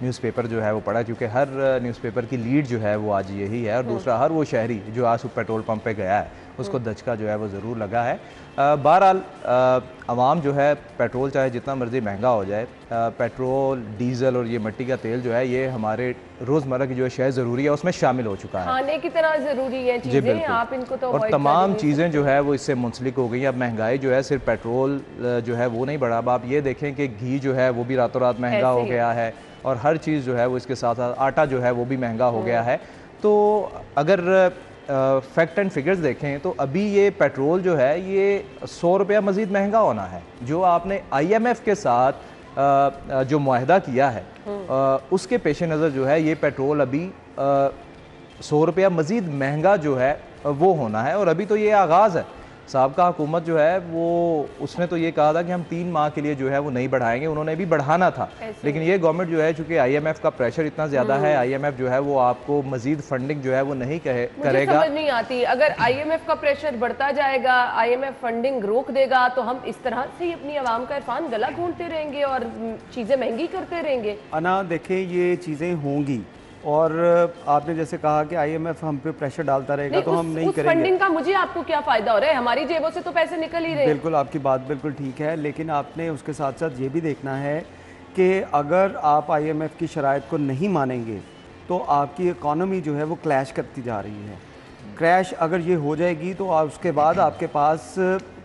News paper جو ہے وہ پڑھا، کیونکہ ہر نیوز پیپر کی لیڈ جو ہے وہ آج یہی ہے، اور دوسرا ہر وہ شہری جو آج پیٹرول پمپ پہ گیا ہے اس کو دھچکا جو ہے وہ ضرور لگا ہے۔ بہرحال عوام جو ہے پیٹرول چاہے جتنا مرضی مہنگا ہو جائے، پیٹرول، ڈیزل اور یہ مٹی کا تیل جو ہے یہ ہمارے روزمرہ کی جو اشیاء ضروری ہے اس میں شامل ہو چکا ہے، کھانے کی طرح ضروری ہے چیزیں، آپ ان کو تو اور تمام چیزیں جو ہے وہ اس سے منسلک ہو گئی ہیں۔ اب مہنگائی جو ہے صرف پیٹرول جو ہے وہ نہیں بڑھا، اب آپ یہ دیکھیں کہ گھی جو ہے وہ بھی راتوں رات مہنگا ہو گیا ہے، اور ہر چیز جو ہے وہ اس کے ساتھ ساتھ آٹا جو ہے وہ بھی مہنگا ہو گیا ہے۔ تو اگر فیکٹ اینڈ فگرز دیکھیں تو ابھی یہ پیٹرول جو ہے یہ 100 روپیہ مزید مہنگا ہونا ہے، جو آپ نے آئی ایم ایف کے ساتھ جو معاہدہ کیا ہے اس کے پیش نظر جو ہے یہ پیٹرول ابھی 100 روپیہ مزید مہنگا جو ہے وہ ہونا ہے، اور ابھی تو یہ آغاز ہے۔ سابقہ حکومت جو ہے وہ اس نے تو یہ کہا تھا کہ ہم 3 ماہ کے لیے جو ہے وہ نہیں بڑھائیں گے، انہوں نے بھی بڑھانا تھا، لیکن یہ گورنمنٹ جو ہے چونکہ آئی ایم ایف کا پریشر اتنا زیادہ ہے، آئی ایم ایف جو ہے وہ آپ کو مزید فنڈنگ جو ہے وہ نہیں کرے گا۔ مجھے سمجھ نہیں آتی، اگر آئی ایم ایف کا پریشر بڑھتا جائے گا، آئی ایم ایف فنڈنگ روک دے گا تو ہم اس طرح سے ہی اپنی عوام کا عرفان گلا گھونٹتے رہیں گے اور چیزیں مہنگی کرتے رہیں گے۔ انا دیکھیں یہ چیزیں ہوں گی، اور آپ نے جیسے کہا کہ آئی ایم ایف ہم پہ پریشر ڈالتا رہے گا تو ہم نہیں کریں گے۔ فنڈنگ کا مجھے آپ کو کیا فائدہ ہو رہا ہے؟ ہماری جیبوں سے تو پیسے نکل ہی رہے ہیں۔ بالکل آپ کی بات بالکل ٹھیک ہے، لیکن آپ نے اس کے ساتھ ساتھ یہ بھی دیکھنا ہے کہ اگر آپ آئی ایم ایف کی شرائط کو نہیں مانیں گے تو آپ کی اکانومی جو ہے وہ کلیش کرتی جا رہی ہے۔ کریش اگر یہ ہو جائے گی تو اس کے بعد آپ کے پاس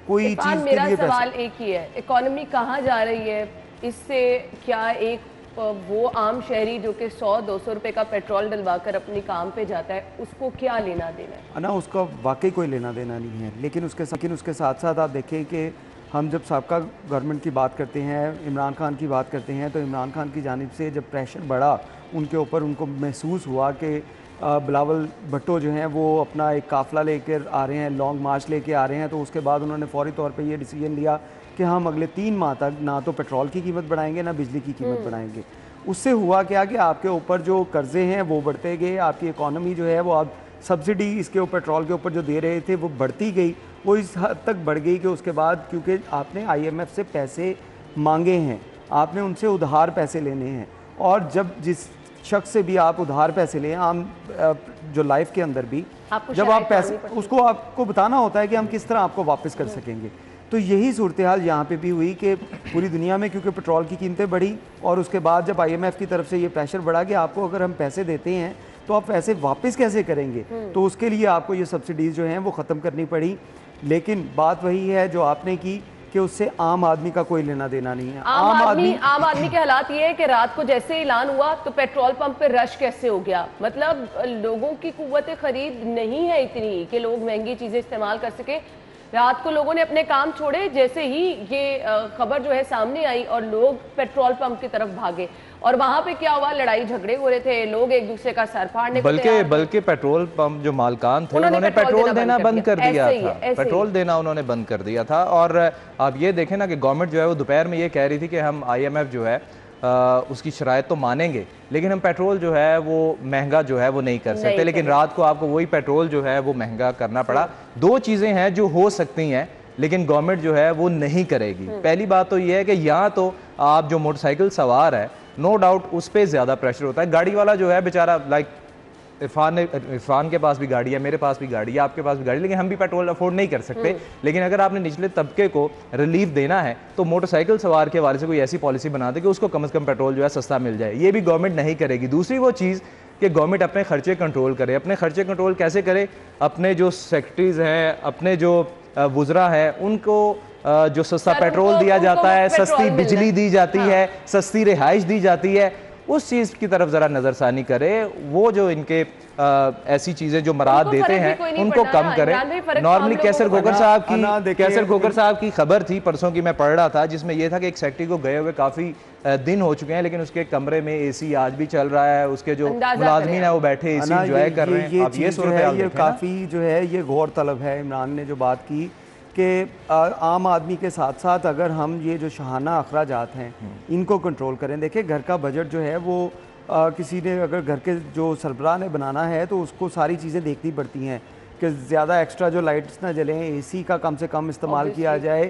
کوئی چیز کے لیے میرا سوال ایک ہی ہے، اکانومی کہاں جا رہی ہے؟ اس سے کیا ایک وہ عام شہری جو کہ 100-200 روپے کا پیٹرول ڈلوا کر اپنی کام پہ جاتا ہے اس کو کیا لینا دینا ہے؟ نا اس کا واقعی کوئی لینا دینا نہیں ہے، لیکن اس کے ساتھ ساتھ آپ دیکھیں کہ ہم جب سابقہ گورنمنٹ کی بات کرتے ہیں، عمران خان کی بات کرتے ہیں، تو عمران خان کی جانب سے جب پریشر بڑھا ان کے اوپر، ان کو محسوس ہوا کہ بلاول بھٹو جو ہیں وہ اپنا ایک قافلہ لے کر آ رہے ہیں، لانگ مارچ لے کے آ رہے ہیں، تو اس کے بعد انہوں نے فوری طور پہ یہ ڈیسیجن لیا کہ ہم اگلے 3 ماہ تک نہ تو پیٹرول کی قیمت بڑھائیں گے نہ بجلی کی قیمت بڑھائیں گے۔ اس سے ہوا کیا کہ آپ کے اوپر جو قرضے ہیں وہ بڑھتے گئے، آپ کی اکانومی جو ہے وہ آپ سبسڈی اس کے اوپر پیٹرول کے اوپر جو دے رہے تھے وہ بڑھتی گئی، وہ اس حد تک بڑھ گئی کہ اس کے بعد کیونکہ آپ نے آئی ایم ایف سے پیسے مانگے ہیں، آپ نے ان سے ادھار پیسے لینے ہیں، اور جب جس شخص سے بھی آپ ادھار پیسے لیں، عام جو لائف کے اندر بھی جب آپ پیسے اس کو آپ کو بتانا ہوتا ہے کہ ہم کس طرح آپ کو واپس کر سکیں گے۔ تو یہی صورتحال یہاں پہ بھی ہوئی کہ پوری دنیا میں کیونکہ پیٹرول کی قیمتیں بڑھی، اور اس کے بعد جب آئی ایم ایف کی طرف سے یہ پریشر بڑھا کہ آپ کو اگر ہم پیسے دیتے ہیں تو آپ پیسے واپس کیسے کریں گے، تو اس کے لیے آپ کو یہ سبسڈیز جو ہیں وہ ختم کرنی پڑی۔ لیکن بات وہی ہے جو آپ نے کی کہ اس سے عام آدمی کا کوئی لینا دینا نہیں ہے۔ عام آدمی کے حالات یہ ہے کہ رات کو جیسے اعلان ہوا تو پیٹرول پمپ پہ رش کیسے ہو گیا، مطلب لوگوں کی قوت خرید نہیں ہے اتنی کہ لوگ مہنگی چیزیں استعمال کر سکیں۔ رات کو لوگوں نے اپنے کام چھوڑے جیسے ہی یہ خبر جو ہے سامنے آئی اور لوگ پیٹرول پمپ کی طرف بھاگے، اور وہاں پہ کیا ہوا، لڑائی جھگڑے ہو رہے تھے، لوگ ایک دوسرے کا سر پھاڑنے کو تیار تھے۔ بلکہ پیٹرول پمپ جو مالکان تھے انہوں نے پیٹرول دینا بند کر دیا تھا، پیٹرول دینا انہوں نے بند کر دیا تھا۔ اور آپ یہ دیکھیں نا کہ گورنمنٹ جو ہے وہ دوپہر میں یہ کہہ رہی تھی کہ ہم آئی ایم ایف جو ہے اس کی شرائط تو مانیں گے لیکن ہم پیٹرول جو ہے وہ مہنگا جو ہے وہ نہیں کر سکتے، لیکن رات کو آپ کو وہی پیٹرول جو ہے وہ مہنگا کرنا پڑا۔ 2 چیزیں ہیں جو ہو سکتی ہیں لیکن گورنمنٹ جو ہے وہ نہیں کرے گی۔ پہلی بات تو یہ ہے کہ یہاں تو آپ جو موٹر سائیکل سوار ہے نو ڈاؤٹ اس پہ زیادہ پریشر ہوتا ہے، گاڑی والا جو ہے بیچارہ لائک عرفان کے پاس بھی گاڑی ہے، میرے پاس بھی گاڑی ہے، آپ کے پاس بھی گاڑی ہے، لیکن ہم بھی پیٹرول افورڈ نہیں کر سکتے۔ لیکن اگر آپ نے نچلے طبقے کو ریلیف دینا ہے تو موٹر سائیکل سوار کے حوالے سے کوئی ایسی پالیسی بنا دے کہ اس کو کم از کم پیٹرول جو ہے سستا مل جائے، یہ بھی گورنمنٹ نہیں کرے گی۔ دوسری وہ چیز کہ گورنمنٹ اپنے خرچے کنٹرول کرے۔ اپنے خرچے کنٹرول کیسے کرے؟ اپنے جو سیکرٹریز ہیں، اپنے جو وزراء ہیں، ان کو جو سستا پیٹرول دیا جاتا ہے، سستی بجلی دی جاتی ہے، سستی رہائش دی جاتی ہے، اس چیز کی طرف ذرا نظر ثانی کرے۔ وہ جو ان کے ایسی چیزیں جو مراد دیتے ہیں ان کو کم کریں۔ نارملی کیسر کھوکر صاحب کی خبر تھی پرسوں کی، میں پڑھ رہا تھا، جس میں یہ تھا کہ ایک سیکرٹری کو گئے ہوئے کافی دن ہو چکے ہیں لیکن اس کے کمرے میں اے سی آج بھی چل رہا ہے، اس کے جو ملازمین ہیں وہ بیٹھے اے سی انجوائے کر رہے ہیں۔ اب یہ صورتحال دیکھیں نا، کافی جو ہے یہ غور طلب ہے۔ عمران نے جو بات کی کہ عام آدمی کے ساتھ ساتھ اگر ہم یہ جو شاہانہ اخراجات ہیں ان کو کنٹرول کریں، دیکھیں گھر کا بجٹ جو ہے وہ کسی نے اگر گھر کے جو سربراہ نے بنانا ہے تو اس کو ساری چیزیں دیکھنی پڑتی ہیں کہ زیادہ ایکسٹرا جو لائٹس نہ جلیں، اے سی کا کم سے کم استعمال کیا جائے،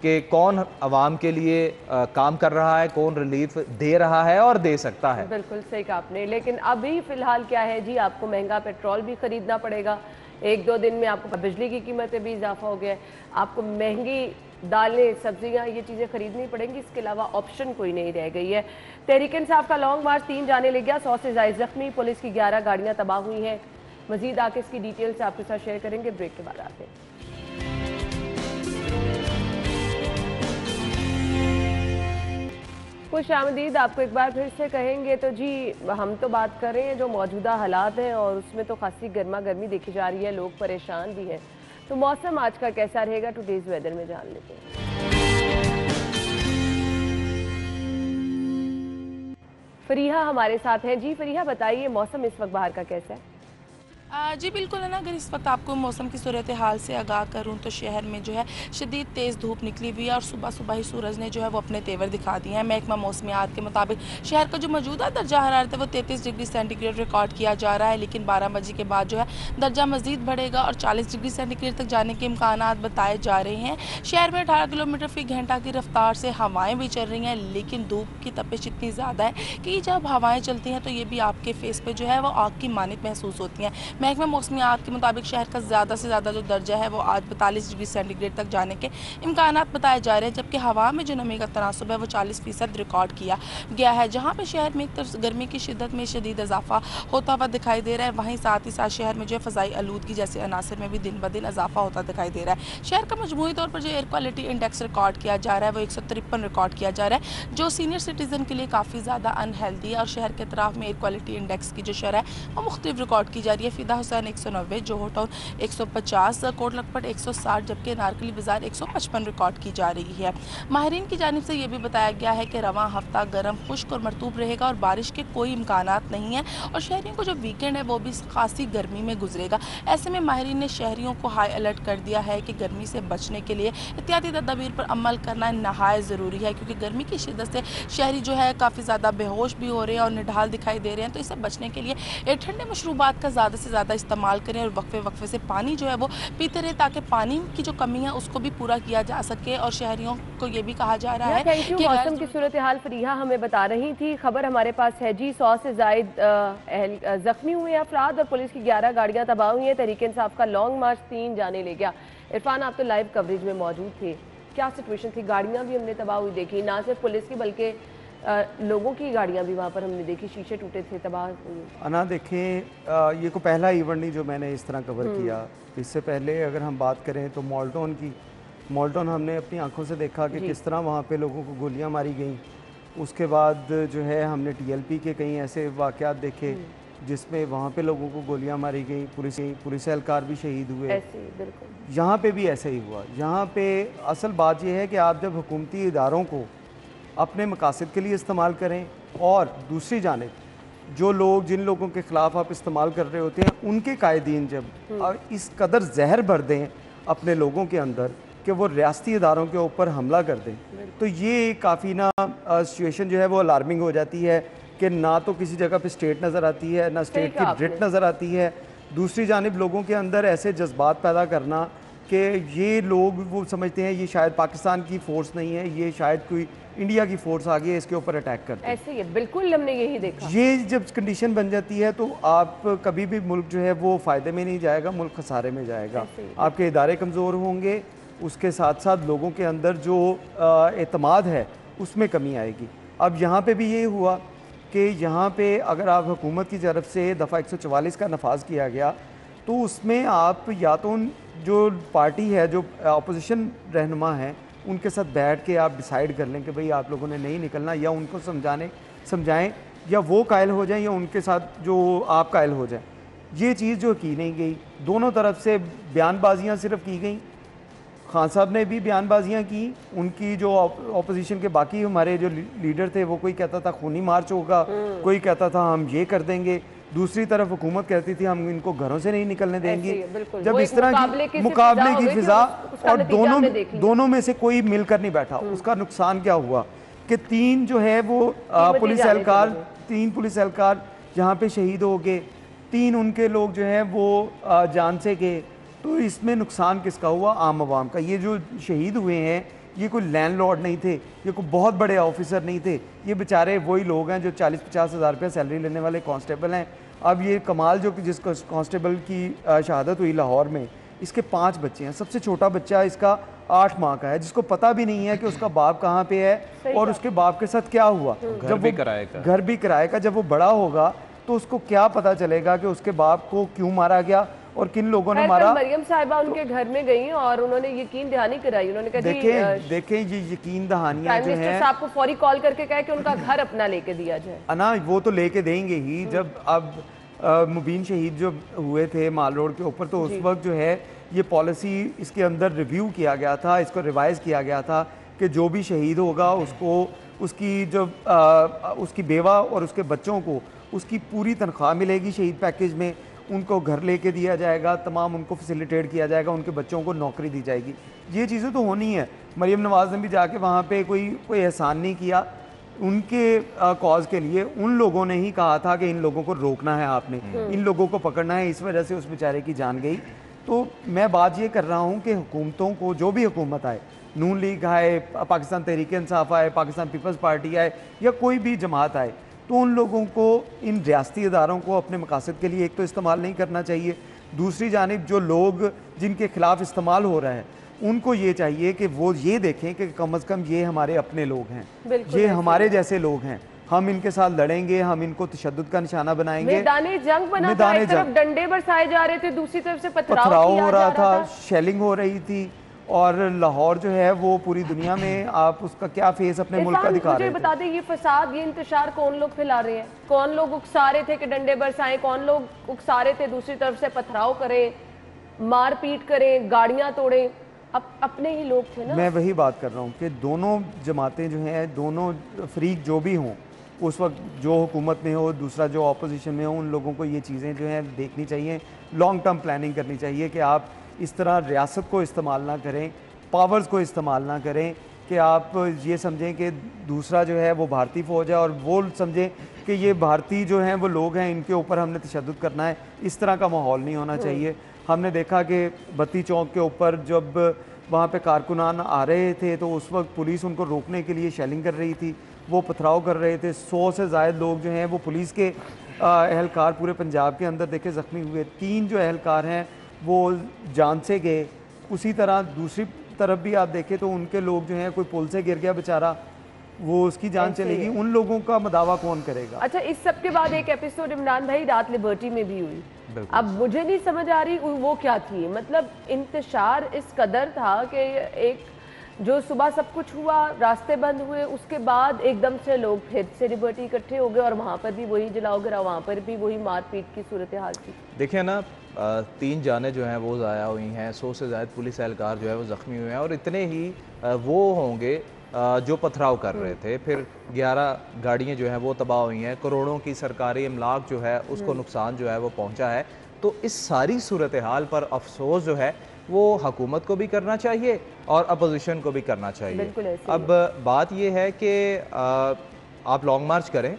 کہ کون عوام کے لیے کام کر رہا ہے, کون ریلیف دے رہا ہے اور دے سکتا ہے. بالکل صحیح کہا آپ نے. لیکن ابھی فی الحال کیا ہے جی, آپ کو مہنگا پیٹرول بھی خریدنا پڑے گا, 1-2 دن میں آپ کو بجلی کی قیمتیں بھی اضافہ ہو گیا ہے, آپ کو مہنگی دالیں, سبزیاں, یہ چیزیں خریدنی پڑیں گی, اس کے علاوہ آپشن کوئی نہیں رہ گئی ہے. تحریک انصاف کا لانگ مارچ 3 جانے لے گیا, 100 سے زائد زخمی, پولیس کی 11 گاڑیاں تباہ ہوئی ہیں. مزید آگے اس کی ڈیٹیلز آپ کے ساتھ شیئر کریں گے, بریک کے بعد آتے ہیں. خوش آمدید. آپ کو ایک بار پھر سے کہیں گے تو جی, ہم تو بات کر رہے ہیں جو موجودہ حالات ہیں اور اس میں تو خاصی گرما گرمی دیکھی جا رہی ہے, لوگ پریشان بھی ہیں. تو موسم آج کا کیسا رہے گا, ٹوڈیز ویدر میں جان لیتے ہیں. فریحہ ہمارے ساتھ ہیں. جی فریحہ بتائیے, موسم اس وقت باہر کا کیسا ہے؟ جی بالکل ہے نا, اگر اس وقت آپ کو موسم کی صورتحال سے آگاہ کروں تو شہر میں جو ہے شدید تیز دھوپ نکلی ہوئی ہے اور صبح صبح ہی سورج نے جو ہے وہ اپنے تیور دکھا دیے ہیں. محکمہ موسمیات کے مطابق شہر کا جو موجودہ درجہ حرارت ہے وہ 33 ڈگری سینٹی گریڈ ریکارڈ کیا جا رہا ہے, لیکن 12 بجے کے بعد جو ہے درجہ مزید بڑھے گا اور 40 ڈگری سینٹی گریڈ تک جانے کے امکانات بتائے جا رہے ہیں. شہر میں 18 کلومیٹر فی گھنٹہ کی رفتار سے ہوائیں بھی چل رہی ہیں, لیکن دھوپ کی تپش اتنی زیادہ ہے کہ جب ہوائیں چلتی ہیں تو یہ بھی آپ کے فیس پہ جو ہے وہ آگ کی مانند محسوس ہوتی ہیں. محکمہ موسمیات کے مطابق شہر کا زیادہ سے زیادہ جو درجہ ہے وہ آج 42 ڈگری سینٹی گریڈ تک جانے کے امکانات بتائے جا رہے ہیں, جبکہ ہوا میں جو نمی کا تناسب ہے وہ 40% ریکارڈ کیا گیا ہے. جہاں پہ شہر میں ایک طرف گرمی کی شدت میں شدید اضافہ ہوتا ہوا دکھائی دے رہا ہے, وہیں ساتھ ہی ساتھ شہر میں جو فضائی آلودگی جیسے عناصر میں بھی دن بدن اضافہ ہوتا دکھائی دے رہا ہے. شہر کا مجموعی طور پر جو ایئر کوالٹی انڈیکس ریکارڈ کیا جا رہا ہے وہ 153 ریکارڈ کیا جا رہا ہے, جو سینئر سٹیزن کے لیے کافی زیادہ انہیلدی ہے. اور شہر کے اطراف میں ایئر کوالٹی انڈیکس کی جو شرح ہے وہ مختلف ریکارڈ کی جا رہی ہے. فدا حسین 190, جوہر ٹاؤن 150, کوٹ لکھپت 160, جبکہ نارکلی بازار 155 ریکارڈ کی جا رہی ہے. ماہرین کی جانب سے یہ بھی بتایا گیا ہے کہ رواں ہفتہ گرم, خشک اور مرطوب رہے گا اور بارش کے کوئی امکانات نہیں ہیں, اور شہریوں کو جو ویکینڈ ہے وہ بھی خاصی گرمی میں گزرے گا. ایسے میں ماہرین نے شہریوں کو ہائی الرٹ کر دیا ہے کہ گرمی سے بچنے کے لیے احتیاطی تدابیر پر عمل کرنا نہایت ضروری ہے, کیونکہ گرمی کی شدت سے شہری جو ہے کافی زیادہ بے ہوش بھی ہو رہے ہیں اور نڈھال دکھائی دے رہے ہیں. تو اس سے بچنے کے لیے ٹھنڈے مشروبات کا زیادہ سے زیادہ استعمال کریں اور وقفے وقفے سے پانی جو ہے وہ پیتے رہے, تاکہ پانی کی جو کمی ہے اس کو بھی پورا کیا جا سکے. اور شہریوں کو یہ بھی کہا جا رہا ہے کہ موسم کی صورتحال فریحہ ہمیں بتا رہی تھی. خبر ہمارے پاس ہے جی, 100 سے زائد زخمی ہوئے افراد اور پولیس کی 11 گاڑیاں تباہ ہوئی ہیں. تحریک انصاف کا لانگ مارچ 3 جانے لے گیا. عرفان, آپ تو لائیو کوریج میں موجود تھے, کیا سچویشن تھی؟ گاڑیاں بھی ہم نے تباہ ہوئی دیکھی, نہ صرف پولیس کی بلکہ لوگوں کی گاڑیاں بھی وہاں پر ہم نے دیکھی, شیشے ٹوٹے تھے, تباہ ہوئی. انا دیکھیں, یہ کو پہلا ایونٹ نہیں جو میں نے اس طرح کور کیا. اس سے پہلے اگر ہم بات کریں تو مالٹون ہم نے اپنی آنکھوں سے دیکھا کہ کس طرح وہاں پہ لوگوں کو گولیاں ماری گئیں. اس کے بعد جو ہے ہم نے TLP کے کئی ایسے واقعات دیکھے جس میں وہاں پہ لوگوں کو گولیاں ماری گئیں, پولیس اہلکار بھی شہید ہوئے. یہاں پہ بھی ایسا ہی ہوا. یہاں پہ اصل بات یہ ہے کہ آپ جب حکومتی اداروں کو اپنے مقاصد کے لیے استعمال کریں, اور دوسری جانب جو لوگ جن لوگوں کے خلاف آپ استعمال کر رہے ہوتے ہیں ان کے قائدین جب اس قدر زہر بھر دیں اپنے لوگوں کے اندر کہ وہ ریاستی اداروں کے اوپر حملہ کر دیں, تو یہ کافی نا سچویشن جو ہے وہ الارمنگ ہو جاتی ہے کہ نہ تو کسی جگہ پہ اسٹیٹ نظر آتی ہے, نہ اسٹیٹ کی ڈرٹ نظر آتی ہے. دوسری جانب لوگوں کے اندر ایسے جذبات پیدا کرنا کہ یہ لوگ وہ سمجھتے ہیں یہ شاید پاکستان کی فورس نہیں ہے, یہ شاید کوئی انڈیا کی فورس آگئی ہے, اس کے اوپر اٹیک کرتے ہیں. ایسے ہی بالکل ہم نے یہی دیکھا. یہ جب کنڈیشن بن جاتی ہے تو آپ کبھی بھی ملک جو ہے وہ فائدے میں نہیں جائے گا, ملک خسارے میں جائے گا. آپ کے ادارے کمزور ہوں گے, اس کے ساتھ ساتھ لوگوں کے اندر جو اعتماد ہے اس میں کمی آئے گی. اب یہاں پہ بھی یہ ہوا کہ یہاں پہ اگر آپ حکومت کی طرف سے دفعہ 144 کا نفاذ کیا گیا تو اس میں آپ یا تو جو پارٹی ہے, جو اپوزیشن رہنما ہیں, ان کے ساتھ بیٹھ کے آپ ڈیسائیڈ کر لیں کہ بھئی آپ لوگوں نے نہیں نکلنا, یا ان کو سمجھائیں, یا وہ قائل ہو جائیں یا ان کے ساتھ جو آپ قائل ہو جائیں. یہ چیز جو کی نہیں گئی, دونوں طرف سے بیان بازیاں صرف کی گئیں. خان صاحب نے بھی بیان بازیاں کی, ان کی جو اپوزیشن کے باقی ہمارے جو لیڈر تھے وہ کوئی کہتا تھا خونی مارچ ہوگا, کوئی کہتا تھا ہم یہ کر دیں گے, دوسری طرف حکومت کہتی تھی ہم ان کو گھروں سے نہیں نکلنے دیں گے. جب اس طرح کی مقابلے کی فضا, اور دونوں میں سے کوئی مل کر نہیں بیٹھا, اس کا نقصان کیا ہوا کہ 3 جو ہے وہ پولیس اہلکار یہاں پہ شہید ہو گئے, 3 ان کے لوگ جو ہیں وہ جان سے گئے. تو اس میں نقصان کس کا ہوا؟ عام عوام کا. یہ جو شہید ہوئے ہیں یہ کوئی لینڈ لارڈ نہیں تھے, یہ کوئی بہت بڑے آفیسر نہیں تھے, یہ بیچارے وہی لوگ ہیں جو 40-50 ہزار روپیہ سیلری لینے والے کانسٹیبل ہیں. اب یہ کمال جو جس کانسٹیبل کی شہادت ہوئی لاہور میں, اس کے 5 بچے ہیں. سب سے چھوٹا بچہ اس کا 8 ماہ کا ہے, جس کو پتہ بھی نہیں ہے کہ اس کا باپ کہاں پہ ہے اور اس کے باپ کے ساتھ کیا ہوا. گھر بھی کرائے کا. جب وہ بڑا ہوگا تو اس کو کیا پتہ چلے گا کہ اس کے باپ کو کیوں مارا گیا اور کن لوگوں نے مارا. مریم صاحبہ ان کے گھر میں گئی اور انہوں نے یقین دہانی کرائی. انہوں نے کہا دیکھیں یہ یقین دہانیاں جو ہیں, صاحب کو فوری کال کر کے کہا کہ ان کا گھر اپنا لے کے دیا جائے. انا وہ تو لے کے دیں گے ہی. جب اب مبین شہید جو ہوئے تھے مال روڈ کے اوپر, تو اس وقت جو ہے یہ پالیسی اس کے اندر ریویو کیا گیا تھا, اس کو ریوائز کیا گیا تھا کہ جو بھی شہید ہوگا اس کو اس کی بیوہ اور اس کے بچوں کو اس کی پوری تنخواہ ملے گی شہید پیکیج میں. ان کو گھر لے کے دیا جائے گا, تمام ان کو فیسیلیٹیٹ کیا جائے گا, ان کے بچوں کو نوکری دی جائے گی. یہ چیزیں تو ہونی ہیں. مریم نواز نے بھی جا کے وہاں پہ کوئی احسان نہیں کیا ان کے کاز کے لیے. ان لوگوں نے ہی کہا تھا کہ ان لوگوں کو روکنا ہے, آپ نے ان لوگوں کو پکڑنا ہے, اس وجہ سے اس بیچارے کی جان گئی. تو میں بات یہ کر رہا ہوں کہ حکومتوں کو, جو بھی حکومت آئے, نون لیگ آئے, پاکستان تحریک انصاف آئے, پاکستان پیپلز پارٹی آئے, یا کوئی بھی جماعت آئے, تو ان لوگوں کو ان ریاستی اداروں کو اپنے مقاصد کے لیے ایک تو استعمال نہیں کرنا چاہیے. دوسری جانب جو لوگ جن کے خلاف استعمال ہو رہا ہے ان کو یہ چاہیے کہ وہ یہ دیکھیں کہ کم از کم یہ ہمارے اپنے لوگ ہیں, یہ ہمارے جیسے لوگ ہیں, ہم ان کے ساتھ لڑیں گے, ہم ان کو تشدد کا نشانہ بنائیں گے. میدان جنگ بنا تھا, ایک طرف ڈنڈے برسائے جا رہے تھے, دوسری طرف سے پتھراؤ ہو رہا تھا, شیلنگ ہو رہی تھی, اور لاہور جو ہے وہ پوری دنیا میں آپ اس کا کیا فیس اپنے ملک کا دکھا رہے تھے. مجھے بتا دیں یہ فساد, یہ انتشار کون لوگ پھیلا رہے ہیں؟ کون لوگ اکسا رہے تھے کہ ڈنڈے برسائیں, کون لوگ اکسا رہے تھے دوسری طرف سے پتھراؤ کریں, مار پیٹ کریں, گاڑیاں توڑیں؟ اپنے ہی لوگ تھے نا. میں وہی بات کر رہا ہوں کہ دونوں جماعتیں جو ہیں, دونوں فریق جو بھی ہوں اس وقت, جو حکومت میں ہو, دوسرا جو اپوزیشن میں ہو, ان لوگوں کو یہ چیزیں جو ہیں دیکھنی چاہیے, لانگ ٹرم پلاننگ کرنی چاہیے کہ آپ اس طرح ریاست کو استعمال نہ کریں, پاورز کو استعمال نہ کریں کہ آپ یہ سمجھیں کہ دوسرا جو ہے وہ بھارتی فوج ہے اور وہ سمجھیں کہ یہ بھارتی جو ہیں وہ لوگ ہیں, ان کے اوپر ہم نے تشدد کرنا ہے. اس طرح کا ماحول نہیں ہونا چاہیے. ہم نے دیکھا کہ بتی چوک کے اوپر جب وہاں پہ کارکنان آ رہے تھے تو اس وقت پولیس ان کو روکنے کے لیے شیلنگ کر رہی تھی, وہ پتھراؤ کر رہے تھے. 100 سے زائد لوگ جو ہیں وہ پولیس کے اہلکار پورے پنجاب کے اندر دیکھے زخمی ہوئے. 3 جو اہلکار ہیں وہ جان سے گئے. اسی طرح دوسری طرف بھی آپ دیکھیں تو ان کے لوگ جو ہیں, کوئی پل سے گر گیا بیچارہ, وہ اس کی جان چلے گی. ان لوگوں کا مداوع کون کرے گا؟ اچھا, اس سب کے بعد ایک ایپیسوڈ عمران بھائی رات لبرٹی میں بھی ہوئی. اب مجھے نہیں سمجھ آ رہی وہ کیا تھی. مطلب انتشار اس قدر تھا کہ ایک جو صبح سب کچھ ہوا, راستے بند ہوئے, اس کے بعد ایک دم سے لوگ پھر سے لبرٹی اکٹھے ہو گئے اور وہاں پر بھی وہی جلاؤ گرا, وہاں پر بھی وہی مار پیٹ کی صورتحال تھی. دیکھیں نا, 3 جانیں جو ہیں وہ ضائع ہوئی ہیں, 100 سے زائد پولیس اہلکار جو ہے وہ زخمی ہوئے ہیں, اور اتنے ہی وہ ہوں گے جو پتھراؤ کر رہے تھے. پھر 11 گاڑیاں جو ہیں وہ تباہ ہوئی ہیں, کروڑوں کی سرکاری املاک جو ہے اس کو نقصان جو ہے وہ پہنچا ہے. تو اس ساری صورتحال پر افسوس جو ہے وہ حکومت کو بھی کرنا چاہیے اور اپوزیشن کو بھی کرنا چاہیے. اب بات یہ ہے کہ آپ لانگ مارچ کریں,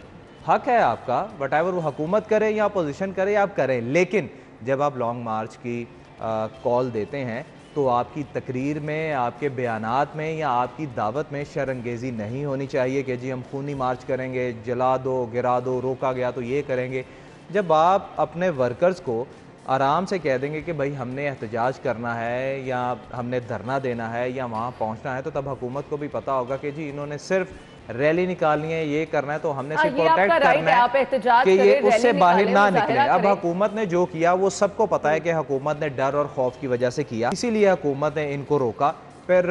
حق ہے آپ کا, وٹ ایور وہ حکومت کرے یا اپوزیشن کرے آپ کریں, لیکن جب آپ لانگ مارچ کی کال دیتے ہیں تو آپ کی تقریر میں, آپ کے بیانات میں یا آپ کی دعوت میں شرانگیزی نہیں ہونی چاہیے کہ جی ہم خونی مارچ کریں گے, جلا دو, گرا دو, روکا گیا تو یہ کریں گے. جب آپ اپنے ورکرز کو آرام سے کہہ دیں گے کہ بھائی ہم نے احتجاج کرنا ہے یا ہم نے دھرنا دینا ہے یا وہاں پہنچنا ہے, تو تب حکومت کو بھی پتہ ہوگا کہ جی انہوں نے صرف ریلی نکالنی ہے, یہ کرنا ہے, تو ہم نے صرف پروٹیکٹ کرنا ہے کہ یہ اس سے باہر نہ نکلے. اب حکومت نے جو کیا وہ سب کو پتہ ہے کہ حکومت نے ڈر اور خوف کی وجہ سے کیا, اسی لیے حکومت نے ان کو روکا. پھر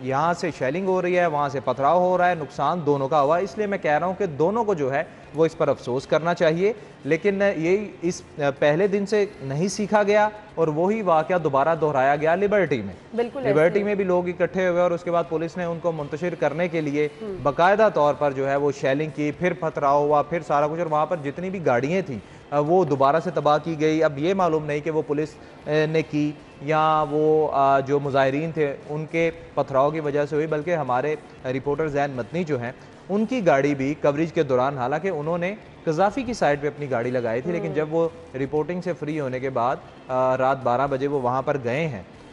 یہاں سے شیلنگ ہو رہی ہے, وہاں سے پتھراؤ ہو رہا ہے, نقصان دونوں کا ہوا. اس لیے میں کہہ رہا ہوں کہ دونوں کو جو ہے وہ اس پر افسوس کرنا چاہیے, لیکن یہ اس پہلے دن سے نہیں سیکھا گیا اور وہی واقعہ دوبارہ دہرایا گیا لبرٹی میں. لبرٹی میں بھی لوگ اکٹھے ہوئے اور اس کے بعد پولیس نے ان کو منتشر کرنے کے لیے باقاعدہ طور پر جو ہے وہ شیلنگ کی, پھر پتھراؤ ہوا, پھر سارا کچھ, اور وہاں پر جتنی بھی گاڑیاں تھیں وہ دوبارہ سے تباہ کی گئی. اب یہ معلوم نہیں کہ وہ پولیس نے کی یا وہ جو مظاہرین تھے ان کے پتھراؤ کی وجہ سے ہوئی, بلکہ ہمارے رپورٹر زین مدنی جو ہیں ان کی گاڑی بھی کوریج کے دوران, حالانکہ انہوں نے قذافی کی سائٹ پہ اپنی گاڑی لگائی تھی, لیکن جب وہ رپورٹنگ سے فری ہونے کے بعد رات 12 بجے وہ وہاں پر گئے ہیں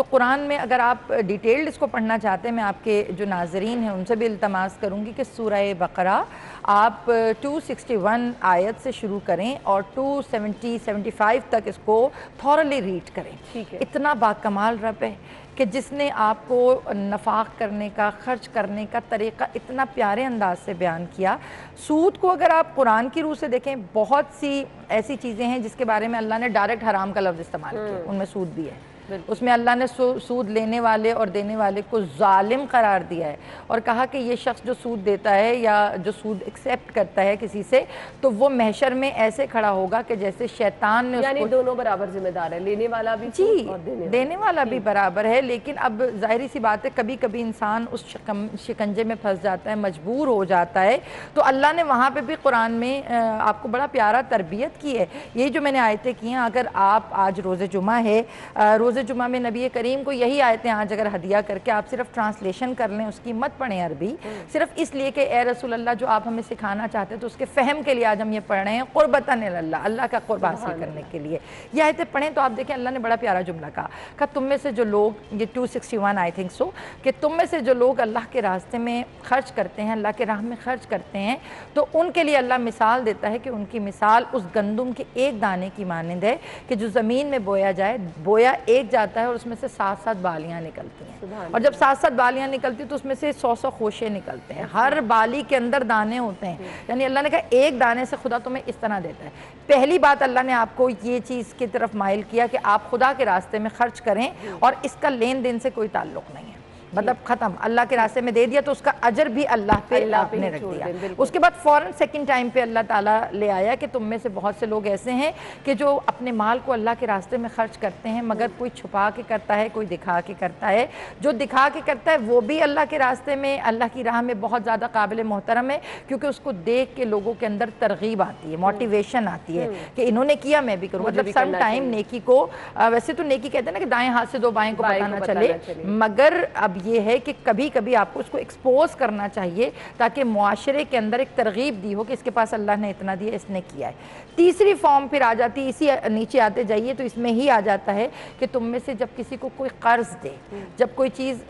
تو قرآن میں اگر آپ ڈیٹیلڈ اس کو پڑھنا چاہتے ہیں، میں آپ کے جو ناظرین ہیں ان سے بھی التماس کروں گی کہ سورہ بقرہ آپ 261 آیت سے شروع کریں اور 275 تک اس کو تھورلی ریڈ کریں۔ اتنا باکمال رب ہے کہ جس نے آپ کو نفاق کرنے کا، خرچ کرنے کا طریقہ اتنا پیارے انداز سے بیان کیا۔ سود کو اگر آپ قرآن کی روح سے دیکھیں، بہت سی ایسی چیزیں ہیں جس کے بارے میں اللہ نے ڈائریکٹ حرام کا لفظ استعمال کیا، ان میں سود بھی ہے۔ اس میں اللہ نے سود لینے والے اور دینے والے کو ظالم قرار دیا ہے اور کہا کہ یہ شخص جو سود دیتا ہے یا جو سود ایکسیپٹ کرتا ہے کسی سے، تو وہ محشر میں ایسے کھڑا ہوگا کہ جیسے شیطان نے، یعنی دونوں برابر ذمہ دار ہے، لینے والا بھی اور دینے والا بھی برابر ہے۔ لیکن اب ظاہری سی بات ہے، کبھی کبھی انسان اس شکنجے میں پھنس جاتا ہے، مجبور ہو جاتا ہے، تو اللہ نے وہاں پہ بھی قرآن میں آپ کو بڑا پیارا تربیت کی ہے۔ یہ جو میں نے آیتیں کی ہیں، اگر آپ آج روز جمعہ ہے، روز جمعہ میں نبی کریم کو یہی آیتیں آج اگر ہدیہ کر کے آپ صرف ٹرانسلیشن کر لیں، اس کی مت پڑھیں عربی، صرف اس لیے کہ اے رسول اللہ جو آپ ہمیں سکھانا چاہتے ہیں تو اس کے فہم کے لیے آج ہم یہ پڑھ رہے ہیں، قربتاً اللہ، اللہ کا قرب حاصل کرنے کے لیے یہ آیتیں پڑھیں، تو آپ دیکھیں اللہ نے بڑا پیارا جملہ کہا، تم میں سے جو لوگ، یہ 261 آئی تھنک سو، کہ تم میں سے جو لوگ اللہ کے راستے میں خرچ کرتے ہیں، اللہ کے راہ میں خرچ کرتے ہیں، تو ان کے لیے اللہ مثال دیتا ہے کہ ان کی مثال اس گندم کے ایک دانے کی مانند ہے کہ جو زمین میں بویا جائے، بویا ایک جاتا ہے اور اس میں سے 7 بالیاں نکلتی ہیں، اور جب 7 بالیاں نکلتی ہیں تو اس میں سے 100 خوشے نکلتے ہیں، ہر بالی کے اندر دانے ہوتے ہیں، یعنی اللہ نے کہا ایک دانے سے خدا تمہیں اس طرح دیتا ہے۔ پہلی بات اللہ نے آپ کو یہ چیز کی طرف مائل کیا کہ آپ خدا کے راستے میں خرچ کریں اور اس کا لین دین سے کوئی تعلق نہیں ہے، مطلب ختم، اللہ کے راستے میں دے دیا تو اس کا اجر بھی اللہ پہ آپ نے رکھ دیا۔ اس کے بعد فوراً سیکنڈ ٹائم پہ اللہ تعالیٰ لے آیا کہ تم میں سے بہت سے لوگ ایسے ہیں کہ جو اپنے مال کو اللہ کے راستے میں خرچ کرتے ہیں، مگر کوئی چھپا کے کرتا ہے، کوئی دکھا کے کرتا ہے۔ جو دکھا کے کرتا ہے وہ بھی اللہ کے راستے میں، اللہ کی راہ میں بہت زیادہ قابل محترم ہے، کیونکہ اس کو دیکھ کے لوگوں کے اندر ترغیب آتی ہے، موٹیویشن آتی ہے کہ انہوں نے کیا میں بھی کروں۔ مطلب سم ٹائم نیکی کو، ویسے تو نیکی کہتے ہیں نا کہ دائیں ہاتھ سے دو بائیں کو پتہ نہ چلے، مگر اب یہ ہے کہ کبھی کبھی آپ کو اس کو ایکسپوز کرنا چاہیے تاکہ معاشرے کے اندر ایک ترغیب دی ہو کہ اس کے پاس اللہ نے اتنا دیا، اس نے کیا ہے۔ تیسری فارم پھر آ جاتی، اسی نیچے آتے جائیے تو اس میں ہی آ جاتا ہے کہ تم میں سے جب کسی کو کوئی قرض دے، جب کوئی چیز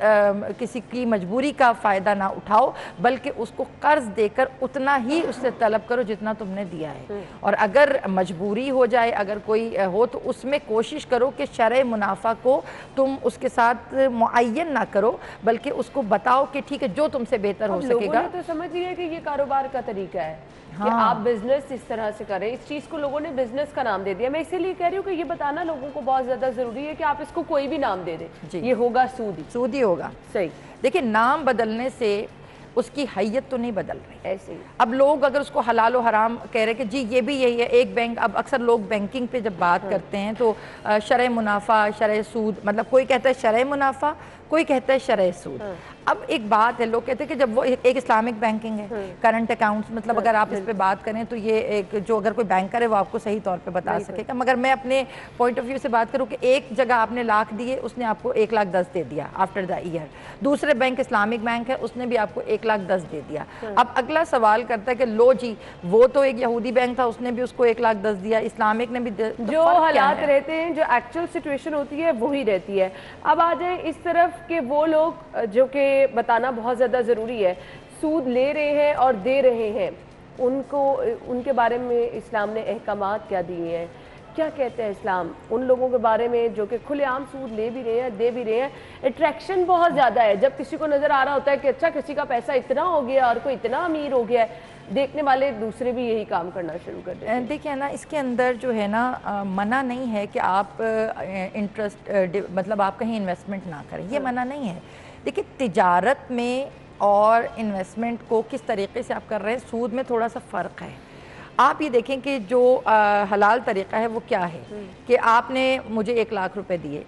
کسی کی مجبوری کا فائدہ نہ اٹھاؤ بلکہ اس کو قرض دے کر اتنا ہی اس سے طلب کرو جتنا تم نے دیا ہے، اور اگر مجبوری ہو جائے، اگر کوئی ہو تو اس میں کوشش کرو کہ شرع منافع کو تم اس کے ساتھ معین نہ کرو بلکہ اس کو بتاؤ کہ ٹھیک ہے جو تم سے بہتر ہو سکے گا۔ لوگوں نے تو سمجھ لیا کہ یہ کاروبار کا طریقہ ہے کہ آپ بزنس اس طرح سے کریں، اس چیز کو لوگوں نے بزنس کا نام دے دیا۔ میں اسی لیے کہہ رہی ہوں کہ یہ بتانا لوگوں کو بہت زیادہ ضروری ہے کہ آپ اس کو کوئی بھی نام دے دیں، یہ ہوگا سود ہی ہوگا۔ صحیح، دیکھیں نام بدلنے سے اس کی حیت تو نہیں بدل رہی، ایسے ہی اب لوگ اگر اس کو حلال و حرام کہہ رہے کہ جی یہ بھی یہی ہے، ایک بینک، اب اکثر لوگ بینکنگ پہ جب بات کرتے ہیں تو شرع منافع، شرع سود، مطلب کوئی کہتا ہے شرع منافع، کوئی کہتا ہے شرع سود۔ اب ایک بات ہے، لوگ کہتے ہیں کہ جب وہ ایک اسلامک بینکنگ ہے، کرنٹ اکاؤنٹس، مطلب اگر آپ اس پہ بات کریں تو یہ ایک جو اگر کوئی بینکر ہے وہ آپ کو صحیح طور پہ بتا سکے گا، مگر میں اپنے پوائنٹ آف ویو سے بات کروں کہ ایک جگہ آپ نے لاکھ دیے، اس نے آپ کو 1,10,000 دے دیا آفٹر دا ایئر، دوسرے بینک اسلامک بینک ہے، اس نے بھی آپ کو 1,10,000 دے دیا۔ اب اگلا سوال کرتا ہے کہ لو جی وہ تو ایک یہودی بینک تھا، اس نے بھی اس کو 1,10,000 دیا، اسلامک نے بھی، جو حالات رہتے ہیں، جو ایکچوئل سچویشن ہوتی ہے وہی رہتی ہے۔ اب آ جائیں اس طرف کہ وہ لوگ جو کہ بتانا بہت زیادہ ضروری ہے، سود لے رہے ہیں اور دے رہے ہیں، ان کے بارے میں اسلام نے احکامات کیا دیے ہیں، کیا کہتے ہیں اسلام ان لوگوں کے بارے میں جو کہ کھلے عام سود لے بھی رہے ہیں، دے بھی رہے ہیں؟ اٹریکشن بہت زیادہ ہے، جب کسی کو نظر آ رہا ہوتا ہے کہ اچھا کسی کا پیسہ اتنا ہو گیا اور کوئی اتنا امیر ہو گیا ہے، دیکھنے والے دوسرے بھی یہی کام کرنا شروع کر دیتے ہیں۔ دیکھیں نا، اس کے اندر جو ہے نا منع نہیں ہے کہ آپ انٹرسٹ، مطلب آپ کہیں انویسٹمنٹ نہ کریں، یہ منع نہیں ہے۔ دیکھیں تجارت میں اور انویسٹمنٹ کو کس طریقے سے آپ کر رہے ہیں، سود میں تھوڑا سا فرق ہے۔ آپ یہ دیکھیں کہ جو حلال طریقہ ہے وہ کیا ہے کہ آپ نے مجھے 1,00,000 روپے دیے،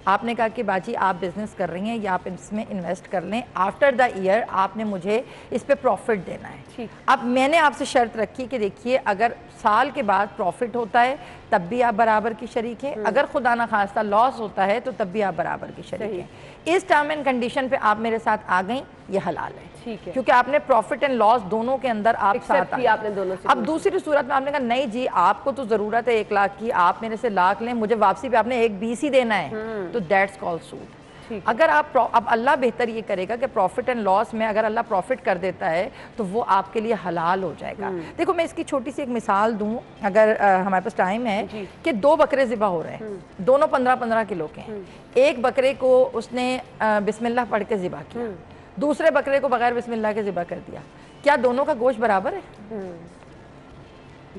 آپ نے کہا کہ باجی آپ بزنس کر رہی ہیں یا آپ اس میں انویسٹ کر لیں، آفٹر دا ایئر آپ نے مجھے اس پہ پروفٹ دینا ہے۔ اب میں نے آپ سے شرط رکھی کہ دیکھیے اگر سال کے بعد پروفٹ ہوتا ہے تب بھی آپ برابر کی شریک ہیں، اگر خدا نہ خواستہ لاس ہوتا ہے تو تب بھی آپ برابر کی شریک ہیں۔ اس ٹرم اینڈ کنڈیشن پہ آپ میرے ساتھ آ گئیں، یہ حلال ہے، کیونکہ آپ نے پروفٹ اینڈ لاس دونوں کے اندر آپ ساتھ آئے۔ اب دوسری صورت میں آپ نے کہا نہیں جی آپ کو تو ضرورت ہے 1 لاکھ کی، آپ میرے سے لاکھ لیں، مجھے واپسی پہ آپ نے 1.20 ہی دینا ہے، تو دیٹس کال سود۔ اگر آپ اب اللہ بہتر یہ کرے گا کہ پروفٹ اینڈ لاس میں اگر اللہ پروفٹ کر دیتا ہے تو وہ آپ کے لیے حلال ہو جائے گا۔ دیکھو میں اس کی چھوٹی سی ایک مثال دوں، اگر ہمارے پاس ٹائم ہے، کہ 2 بکرے ذبح ہو رہے ہیں، دونوں 15-15 کلو کے ہیں، ایک بکرے کو اس نے بسم اللہ پڑھ کے ذبح کیا، دوسرے بکرے کو بغیر بسم اللہ کے ذبح کر دیا، کیا دونوں کا گوشت برابر ہے؟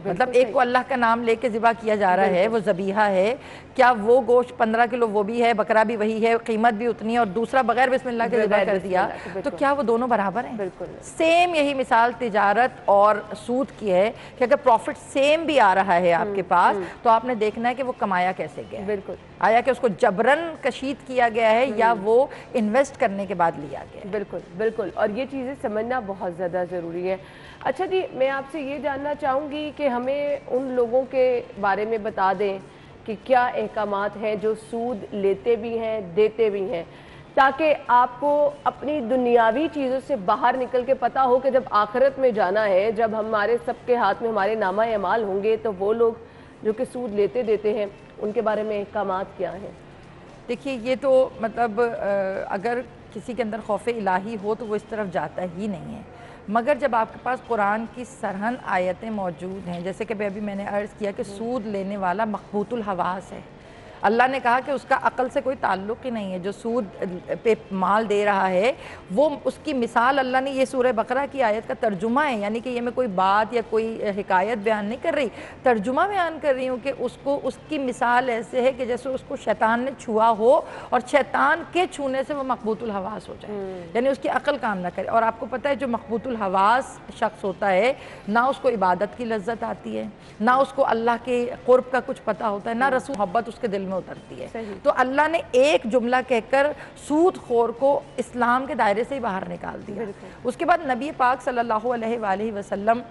مطلب ایک کو اللہ کا نام لے کے ذبح کیا جا رہا ہے، وہ ذبیحہ ہے، کیا وہ گوشت 15 کلو وہ بھی ہے، بکرا بھی وہی ہے، قیمت بھی اتنی ہے، اور دوسرا بغیر بسم اللہ کے ذبح کر دیا، تو کیا وہ دونوں برابر ہیں؟ سیم یہی مثال تجارت اور سود کی ہے کہ اگر پروفٹ سیم بھی آ رہا ہے آپ کے پاس تو آپ نے دیکھنا ہے کہ وہ کمایا کیسے گیا ہے، آیا کہ اس کو جبرن کشید کیا گیا ہے یا وہ انویسٹ کرنے کے بعد لیا گیا ہے۔ بالکل بالکل، اور یہ چیزیں سمجھنا بہت زیادہ ضروری ہے۔ اچھا جی، میں آپ سے یہ جاننا چاہوں گی کہ ہمیں ان لوگوں کے بارے میں بتا دیں کہ کیا احکامات ہیں جو سود لیتے بھی ہیں دیتے بھی ہیں، تاکہ آپ کو اپنی دنیاوی چیزوں سے باہر نکل کے پتہ ہو کہ جب آخرت میں جانا ہے، جب ہمارے سب کے ہاتھ میں ہمارے نامہ اعمال ہوں گے تو وہ لوگ جو کہ سود لیتے دیتے ہیں ان کے بارے میں احکامات کیا ہیں؟ دیکھیے یہ تو مطلب اگر کسی کے اندر خوف الہی ہو تو وہ اس طرف جاتا ہی نہیں ہے، مگر جب آپ کے پاس قرآن کی سرہن آیتیں موجود ہیں، جیسے کہ ابھی میں نے عرض کیا کہ سود لینے والا مقبوط الحواس ہے، اللہ نے کہا کہ اس کا عقل سے کوئی تعلق ہی نہیں ہے، جو سود پہ مال دے رہا ہے وہ اس کی مثال اللہ نے، یہ سورہ بقرہ کی آیت کا ترجمہ ہے، یعنی کہ یہ میں کوئی بات یا کوئی حکایت بیان نہیں کر رہی، ترجمہ بیان کر رہی ہوں کہ اس کی مثال ایسے ہے کہ جیسے اس کو شیطان نے چھوا ہو اور شیطان کے چھونے سے وہ مقبوط الحواس ہو جائے، یعنی اس کی عقل کام نہ کرے۔ اور آپ کو پتہ ہے جو مقبوط الحواس شخص ہوتا ہے نہ اس کو عبادت کی لذت آتی ہے، نہ اس کو اللہ کے قرب کا کچھ پتہ ہوتا ہے، نہ رسول محبت اس کے دل میں اترتی ہے، تو اللہ نے ایک جملہ کہہ کر سود خور کو اسلام کے دائرے سے ہی باہر نکال دیا۔ اس کے بعد نبی پاک صلی اللہ علیہ وآلہ وسلم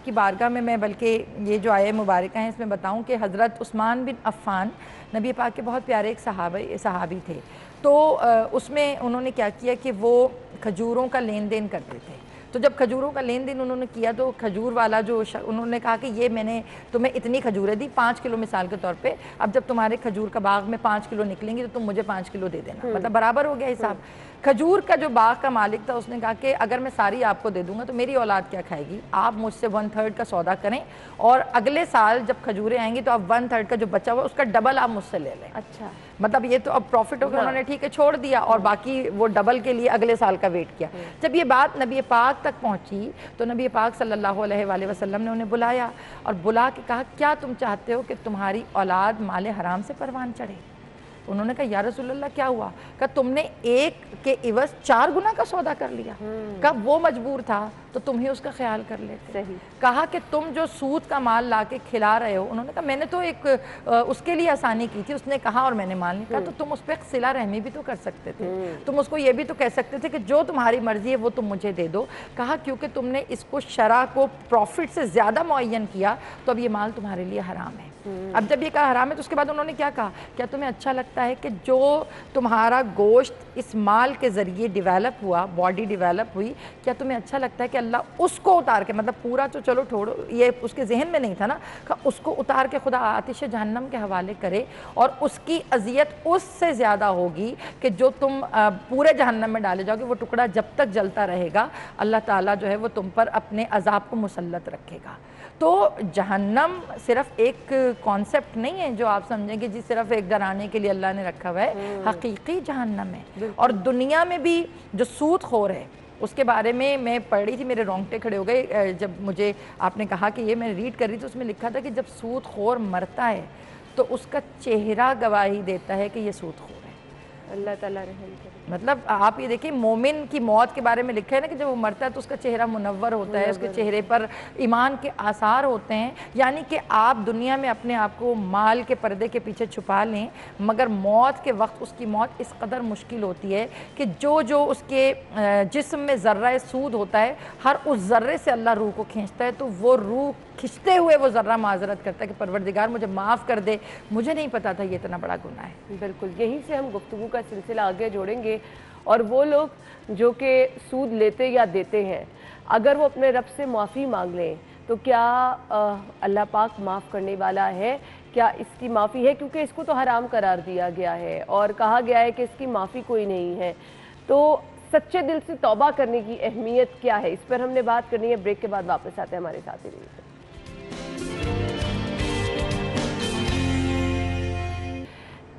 کی بارگاہ میں بلکہ یہ جو آیے مبارکہ ہیں اس میں بتاؤں کہ حضرت عثمان بن عفان نبی پاک کے بہت پیارے ایک صحابی تھے، تو اس میں انہوں نے کیا کیا کہ وہ کھجوروں کا لین دین کرتے تھے، تو جب کھجوروں کا لین دین انہوں نے کیا تو کھجور والا جو انہوں نے کہا کہ یہ میں نے تمہیں اتنی کھجوریں دی 5 کلو مثال کے طور پہ، اب جب تمہارے کھجور کا باغ میں 5 کلو نکلیں گی تو تم مجھے 5 کلو دے دینا، مطلب برابر ہو گیا حساب۔ کھجور کا جو باغ کا مالک تھا اس نے کہا کہ اگر میں ساری آپ کو دے دوں گا تو میری اولاد کیا کھائے گی، آپ مجھ سے 1/3 کا سودا کریں اور اگلے سال جب کھجوریں آئیں گی تو آپ 1/3 کا جو بچا ہوا اس کا ڈبل آپ مجھ سے لے لیں۔ اچھا، مطلب یہ تو اب پروفٹ ہو گیا، انہوں نے ٹھیک ہے چھوڑ دیا اور باقی وہ ڈبل کے لیے اگلے سال کا ویٹ کیا۔ جب یہ بات نبی پاک تک پہنچی تو نبی پاک صلی اللہ علیہ وآلہ وسلم نے انہیں بلایا اور بلا کے کہا کیا تم چاہتے ہو کہ تمہاری اولاد مال حرام سے پروان چڑھے؟ انہوں نے کہا یا رسول اللہ کیا ہوا؟ کہا تم نے ایک کے عوض 4 گنا کا سودا کر لیا، کہا وہ مجبور تھا تو تم ہی اس کا خیال کر لیتے۔ کہا کہ تم جو سود کا مال لا کے کھلا رہے ہو، انہوں نے کہا میں نے تو ایک اس کے لیے آسانی کی تھی، اس نے کہا اور میں نے مان لیا، تو تم اس پہ صلہ رحمی بھی تو کر سکتے تھے، تم اس کو یہ بھی تو کہہ سکتے تھے کہ جو تمہاری مرضی ہے وہ تم مجھے دے دو۔ کہا کیونکہ تم نے اس کو شرع کو پروفٹ سے زیادہ معین کیا تو اب یہ مال تمہارے لیے حرام ہے۔ اب جب یہ کہا حرام ہے تو اس کے بعد انہوں نے کیا کہا، کیا تمہیں اچھا لگتا ہے کہ جو تمہارا گوشت اس مال کے ذریعے ڈیویلپ ہوا، باڈی ڈیویلپ ہوئی، کیا تمہیں اچھا لگتا ہے کہ اللہ اس کو اتار کے، مطلب پورا تو چلو چھوڑو، یہ اس کے ذہن میں نہیں تھا نا، کہ اس کو اتار کے خدا آتش جہنم کے حوالے کرے اور اس کی اذیت اس سے زیادہ ہوگی کہ جو تم پورے جہنم میں ڈالے جاؤ گے، وہ ٹکڑا جب تک جلتا رہے گا اللہ تعالیٰ جو ہے وہ تم پر اپنے عذاب کو مسلط رکھے گا۔ تو جہنم صرف ایک کانسیپٹ نہیں ہے جو آپ سمجھیں گے جی صرف ایک ڈرانے کے لیے اللہ نے رکھا ہوا ہے، حقیقی جہنم ہے۔ اور دنیا میں بھی جو سود خور ہے اس کے بارے میں پڑھ رہی تھی، میرے رونگٹے کھڑے ہو گئے جب مجھے آپ نے کہا کہ یہ میں ریڈ کر رہی تھی، اس میں لکھا تھا کہ جب سود خور مرتا ہے تو اس کا چہرہ گواہی دیتا ہے کہ یہ سود خور ہے۔ اللہ تعالیٰ رحم کرے۔ مطلب آپ یہ دیکھیں مومن کی موت کے بارے میں لکھا ہے نا کہ جب وہ مرتا ہے تو اس کا چہرہ منور ہوتا ہے، اس کے چہرے پر ایمان کے آثار ہوتے ہیں، یعنی کہ آپ دنیا میں اپنے آپ کو مال کے پردے کے پیچھے چھپا لیں مگر موت کے وقت اس کی موت اس قدر مشکل ہوتی ہے کہ جو اس کے جسم میں ذرہ سود ہوتا ہے ہر اس ذرے سے اللہ روح کو کھینچتا ہے، تو وہ روح کھنچتے ہوئے وہ ذرہ معذرت کرتا ہے کہ پروردگار مجھے معاف کر دے، مجھے نہیں پتا تھا یہ اتنا بڑا گناہ ہے۔ بالکل، یہیں سے ہم گفتگو کا سلسلہ آگے جوڑیں گے، اور وہ لوگ جو کہ سود لیتے یا دیتے ہیں، اگر وہ اپنے رب سے معافی مانگ لیں تو کیا اللہ پاک معاف کرنے والا ہے؟ کیا اس کی معافی ہے؟ کیونکہ اس کو تو حرام قرار دیا گیا ہے اور کہا گیا ہے کہ اس کی معافی کوئی نہیں ہے، تو سچے دل سے توبہ کرنے کی اہمیت کیا ہے؟ اس پر ہم نے بات کرنی ہے، بریک کے بعد واپس آتے ہیں، ہمارے ساتھ ہی رہیے۔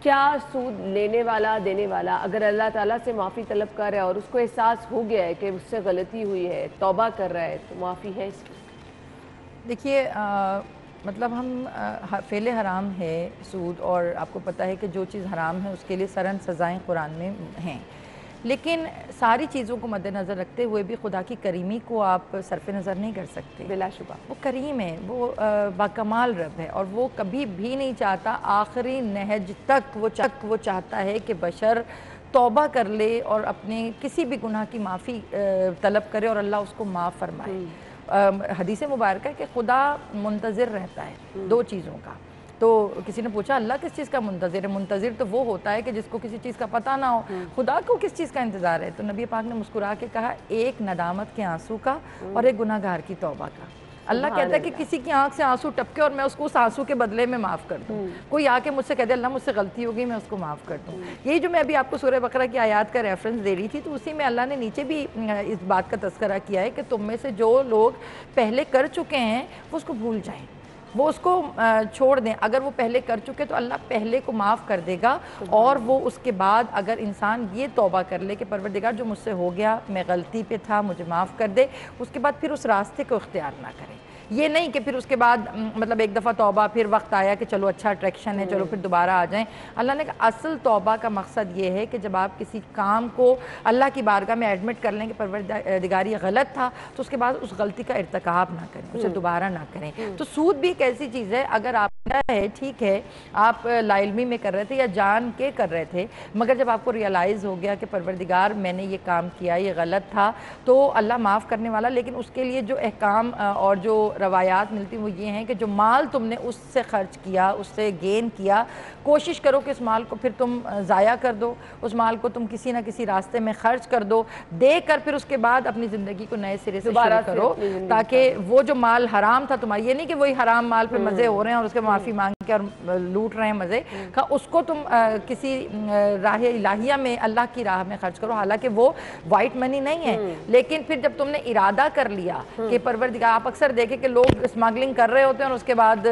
کیا سود لینے والا دینے والا اگر اللہ تعالیٰ سے معافی طلب کر رہا ہے اور اس کو احساس ہو گیا ہے کہ اس سے غلطی ہوئی ہے، توبہ کر رہا ہے، تو معافی ہے اس کی؟ دیکھیے مطلب ہم فعل حرام ہے سود، اور آپ کو پتہ ہے کہ جو چیز حرام ہے اس کے لیے سرن سزائیں قرآن میں ہیں، لیکن ساری چیزوں کو مد نظر رکھتے ہوئے بھی خدا کی کریمی کو آپ صرف نظر نہیں کر سکتے۔ بلا شبہ وہ کریم ہے، وہ باکمال رب ہے، اور وہ کبھی بھی نہیں چاہتا، آخری نہج تک وہ چاہتا ہے کہ بشر توبہ کر لے اور اپنے کسی بھی گناہ کی معافی طلب کرے اور اللہ اس کو معاف فرمائے۔ حدیث مبارکہ ہے کہ خدا منتظر رہتا ہے دو چیزوں کا۔ تو کسی نے پوچھا اللہ کس چیز کا منتظر ہے؟ منتظر تو وہ ہوتا ہے کہ جس کو کسی چیز کا پتہ نہ ہو، خدا کو کس چیز کا انتظار ہے؟ تو نبی پاک نے مسکرا کے کہا ایک ندامت کے آنسو کا اور ایک گناہ گار کی توبہ کا۔ اللہ کہتا ہے کہ کسی کی آنکھ سے آنسو ٹپکے اور میں اس کو اس آنسو کے بدلے میں معاف کر دوں، کوئی آ کے مجھ سے کہہ دے اللہ مجھ سے غلطی ہوگی میں اس کو معاف کر دوں۔ یہی جو میں ابھی آپ کو سورہ بقرہ کی آیات کا ریفرنس دے رہی تھی، تو اسی میں اللہ نے نیچے بھی اس بات کا تذکرہ کیا ہے کہ تم میں سے جو لوگ پہلے کر چکے ہیں وہ اس کو بھول جائیں، وہ اس کو چھوڑ دیں۔ اگر وہ پہلے کر چکے تو اللہ پہلے کو معاف کر دے گا، اور وہ اس کے بعد اگر انسان یہ توبہ کر لے کہ پروردگار جو مجھ سے ہو گیا، میں غلطی پہ تھا، مجھے معاف کر دے، اس کے بعد پھر اس راستے کو اختیار نہ کرے۔ یہ نہیں کہ پھر اس کے بعد مطلب ایک دفعہ توبہ، پھر وقت آیا کہ چلو اچھا اٹریکشن ہے چلو پھر دوبارہ آ جائیں۔ اللہ نے کہا اصل توبہ کا مقصد یہ ہے کہ جب آپ کسی کام کو اللہ کی بارگاہ میں ایڈمٹ کر لیں کہ پروردگار یہ غلط تھا، تو اس کے بعد اس غلطی کا ارتکاب نہ کریں، اسے دوبارہ نہ کریں۔ تو سود بھی ایک ایسی چیز ہے، اگر آپ ہے ٹھیک ہے آپ لا علمی میں کر رہے تھے یا جان کے کر رہے تھے، مگر جب آپ کو ریئلائز ہو گیا کہ پروردگار میں نے یہ کام کیا، یہ غلط تھا، تو اللہ معاف کرنے والا، لیکن اس کے لیے جو احکام اور جو روایات ملتی وہ یہ ہیں کہ جو مال تم نے اس سے خرچ کیا، اس سے گین کیا، کوشش کرو کہ اس مال کو پھر تم ضائع کر دو، اس مال کو تم کسی نہ کسی راستے میں خرچ کر دو، دے کر پھر اس کے بعد اپنی زندگی کو نئے سرے سے شروع کرو، تاکہ وہ جو مال حرام تھا تمہارا، یہ نہیں کہ وہی حرام مال پہ مزے ہو رہے ہیں اور اس کے معافی مانگ کے اور لوٹ رہے ہیں مزے کا، اس کو تم کسی راہ الہیہ میں اللہ کی راہ میں خرچ کرو، حالانکہ وہ وائٹ منی نہیں ہے، لیکن پھر جب تم نے ارادہ کر لیا کہ پروردگار، آپ اکثر دیکھیں کہ لوگ اسمگلنگ کر رہے ہوتے ہیں اور اس کے بعد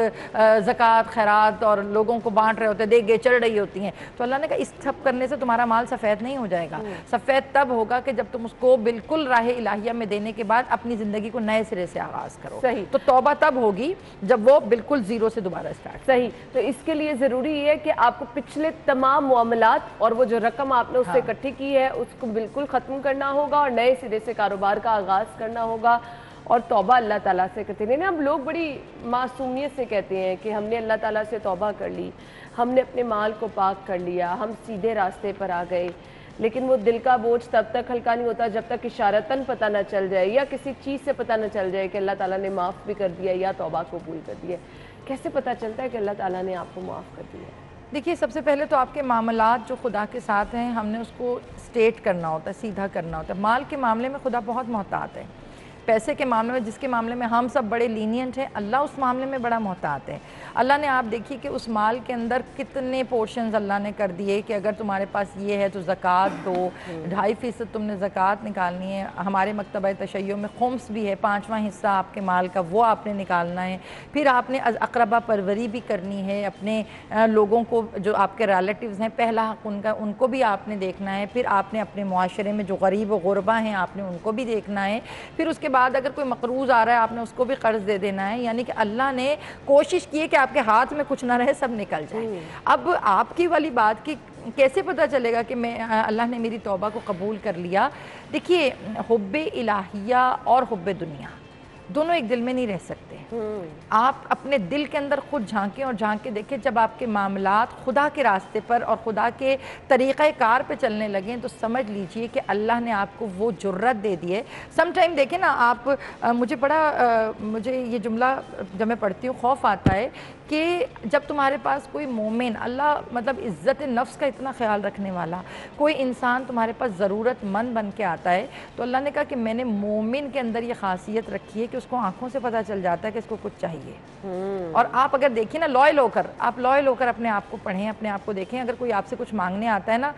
زکوٰۃ خیرات اور لوگوں کو بانٹ رہے ہوتے ہیں، دیکھ چڑھ رہی ہوتی ہیں، تو اللہ نے کہا اس سب کرنے سے تمہارا مال سفید نہیں ہو جائے گا، سفید تب ہوگا کہ جب تم اس کو بالکل راہ الہیہ میں دینے کے بعد اپنی زندگی کو نئے سرے سے آغاز کرو۔ تو توبہ تب ہوگی جب وہ بالکل زیرو سے دوبارہ اسٹارٹ۔ صحیح، تو اس کے لیے ضروری ہے کہ آپ کو پچھلے تمام معاملات اور وہ جو رقم آپ نے اس سے اکٹھی کی ہے اس کو بالکل ختم کرنا ہوگا اور نئے سرے سے کاروبار کا آغاز کرنا ہوگا، اور توبہ اللہ تعالیٰ سے کرتے ہیں۔ ہم لوگ بڑی معصومیت سے کہتے ہیں کہ ہم نے اللہ تعالیٰ سے توبہ کر لی، ہم نے اپنے مال کو پاک کر لیا، ہم سیدھے راستے پر آ گئے، لیکن وہ دل کا بوجھ تب تک ہلکا نہیں ہوتا جب تک اشارتاً پتہ نہ چل جائے یا کسی چیز سے پتہ نہ چل جائے کہ اللہ تعالیٰ نے معاف بھی کر دیا یا توبہ قبول کر دیا۔ کیسے پتہ چلتا ہے کہ اللہ تعالیٰ نے آپ کو معاف کر دیا؟ دیکھیے سب سے پہلے تو آپ کے معاملات جو خدا کے ساتھ ہیں ہم نے اس کو سٹیٹ کرنا ہوتا ہے، سیدھا کرنا ہوتا ہے۔ مال کے معاملے میں خدا بہت محتاط ہے، پیسے کے معاملے میں جس کے معاملے میں ہم سب بڑے لینینٹ ہیں، اللہ اس معاملے میں بڑا محتاط ہے۔ اللہ نے آپ دیکھیے کہ اس مال کے اندر کتنے پورشنز اللہ نے کر دیے کہ اگر تمہارے پاس یہ ہے تو زکوٰۃ دو، 2.5% تم نے زکوٰۃ نکالنی ہے، ہمارے مکتبہ تشیع میں خمس بھی ہے، 5واں حصہ آپ کے مال کا وہ آپ نے نکالنا ہے، پھر آپ نے اقربا پروری بھی کرنی ہے، اپنے لوگوں کو جو آپ کے ریلیٹیوز ہیں پہلا حق ان کا، ان کو بھی آپ نے دیکھنا ہے، پھر آپ نے اپنے معاشرے میں جو غریب و غربا ہیں آپ نے ان کو بھی دیکھنا ہے، پھر اس کے بعد اگر کوئی مقروض آ رہا ہے آپ نے اس کو بھی قرض دے دینا ہے، یعنی کہ اللہ نے کوشش کی ہے کہ آپ کے ہاتھ میں کچھ نہ رہے، سب نکل جائے۔ اب آپ کی والی بات کی کیسے پتہ چلے گا کہ اللہ نے میری توبہ کو قبول کر لیا؟ دیکھیے حب الہیہ اور حب دنیا دونوں ایک دل میں نہیں رہ سکتے. آپ اپنے دل کے اندر خود جھانکیں اور جھانک کے دیکھیں, جب آپ کے معاملات خدا کے راستے پر اور خدا کے طریقہ کار پہ چلنے لگیں تو سمجھ لیجئے کہ اللہ نے آپ کو وہ جرت دے دی ہے. سم ٹائم دیکھیں نا آپ, مجھے یہ جملہ جب میں پڑھتی ہوں خوف آتا ہے کہ جب تمہارے پاس کوئی مومن, اللہ مطلب عزت نفس کا اتنا خیال رکھنے والا کوئی انسان تمہارے پاس ضرورت مند بن کے آتا ہے, تو اللہ نے کہا کہ میں نے مومن کے اندر یہ خاصیت رکھی ہے کہ اس کو آنکھوں سے پتہ چل جاتا ہے کہ اس کو کچھ چاہیے. اور آپ اگر دیکھیں نا لوئل ہو کر اپنے آپ کو پڑھیں, اپنے آپ کو دیکھیں, اگر کوئی آپ سے کچھ مانگنے آتا ہے نا,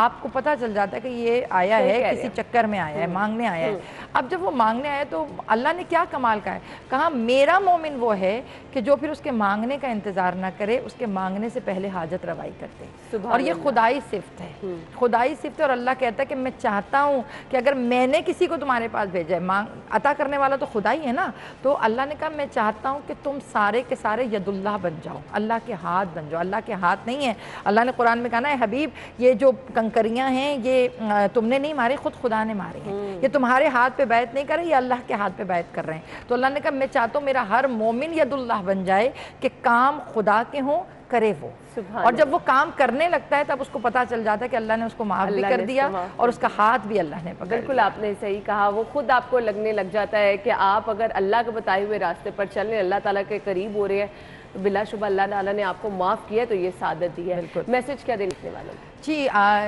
آپ کو پتہ چل جاتا ہے کہ یہ آیا ہے کسی چکر میں آیا ہے, مانگنے آیا ہے. اب جب وہ مانگنے آیا تو اللہ نے کیا کمال کا ہے, کہا میرا مومن وہ ہے کہ جو پھر اس کے مانگنے کا انتظار نہ کرے, اس کے مانگنے سے پہلے حاجت روائی کرتے. اور یہ خدائی صفت ہے, خدائی صفت ہے. اور اللہ کہتا ہے کہ میں چاہتا ہوں کہ اگر میں نے کسی کو تمہارے پاس بھیجا ہے, عطا کرنے والا تو خدا ہی ہے نا, تو اللہ نے کہا میں چاہتا ہوں کہ تم سارے کے سارے ید اللہ بن جاؤ, اللہ کے ہاتھ بن جاؤ. اللہ کے ہاتھ نہیں ہے, اللہ نے قرآن میں کہا نا اے حبیب یہ جو کنکریاں ہیں یہ تم نے نہیں ماری, خود خدا نے ماری ہیں, یہ تمہارے ہاتھ پہ بیعت نہیں کر رہے, یہ اللہ کے ہاتھ پہ بیعت کر رہے ہیں. تو اللہ نے کہا میں چاہتا ہوں میرا ہر مومن ید اللہ بن جائے کہ کام خدا کے ہوں, کرے وہ. اور جب وہ کام کرنے لگتا ہے تب اس کو پتہ چل جاتا ہے کہ اللہ نے اس کو معاف بھی کر دیا اور اس کا ہاتھ بھی اللہ نے پکڑ لیا. بالکل آپ نے صحیح کہا, وہ خود آپ کو لگنے لگ جاتا ہے کہ آپ اگر اللہ کے بتائے ہوئے راستے پر چل رہے ہیں, اللہ تعالیٰ کے قریب ہو رہے ہیں, تو بلا شبہ اللہ تعالیٰ نے آپ کو معاف کیا, تو یہ سعادت دی ہے. میسج کیا دینے والوں کو؟ جی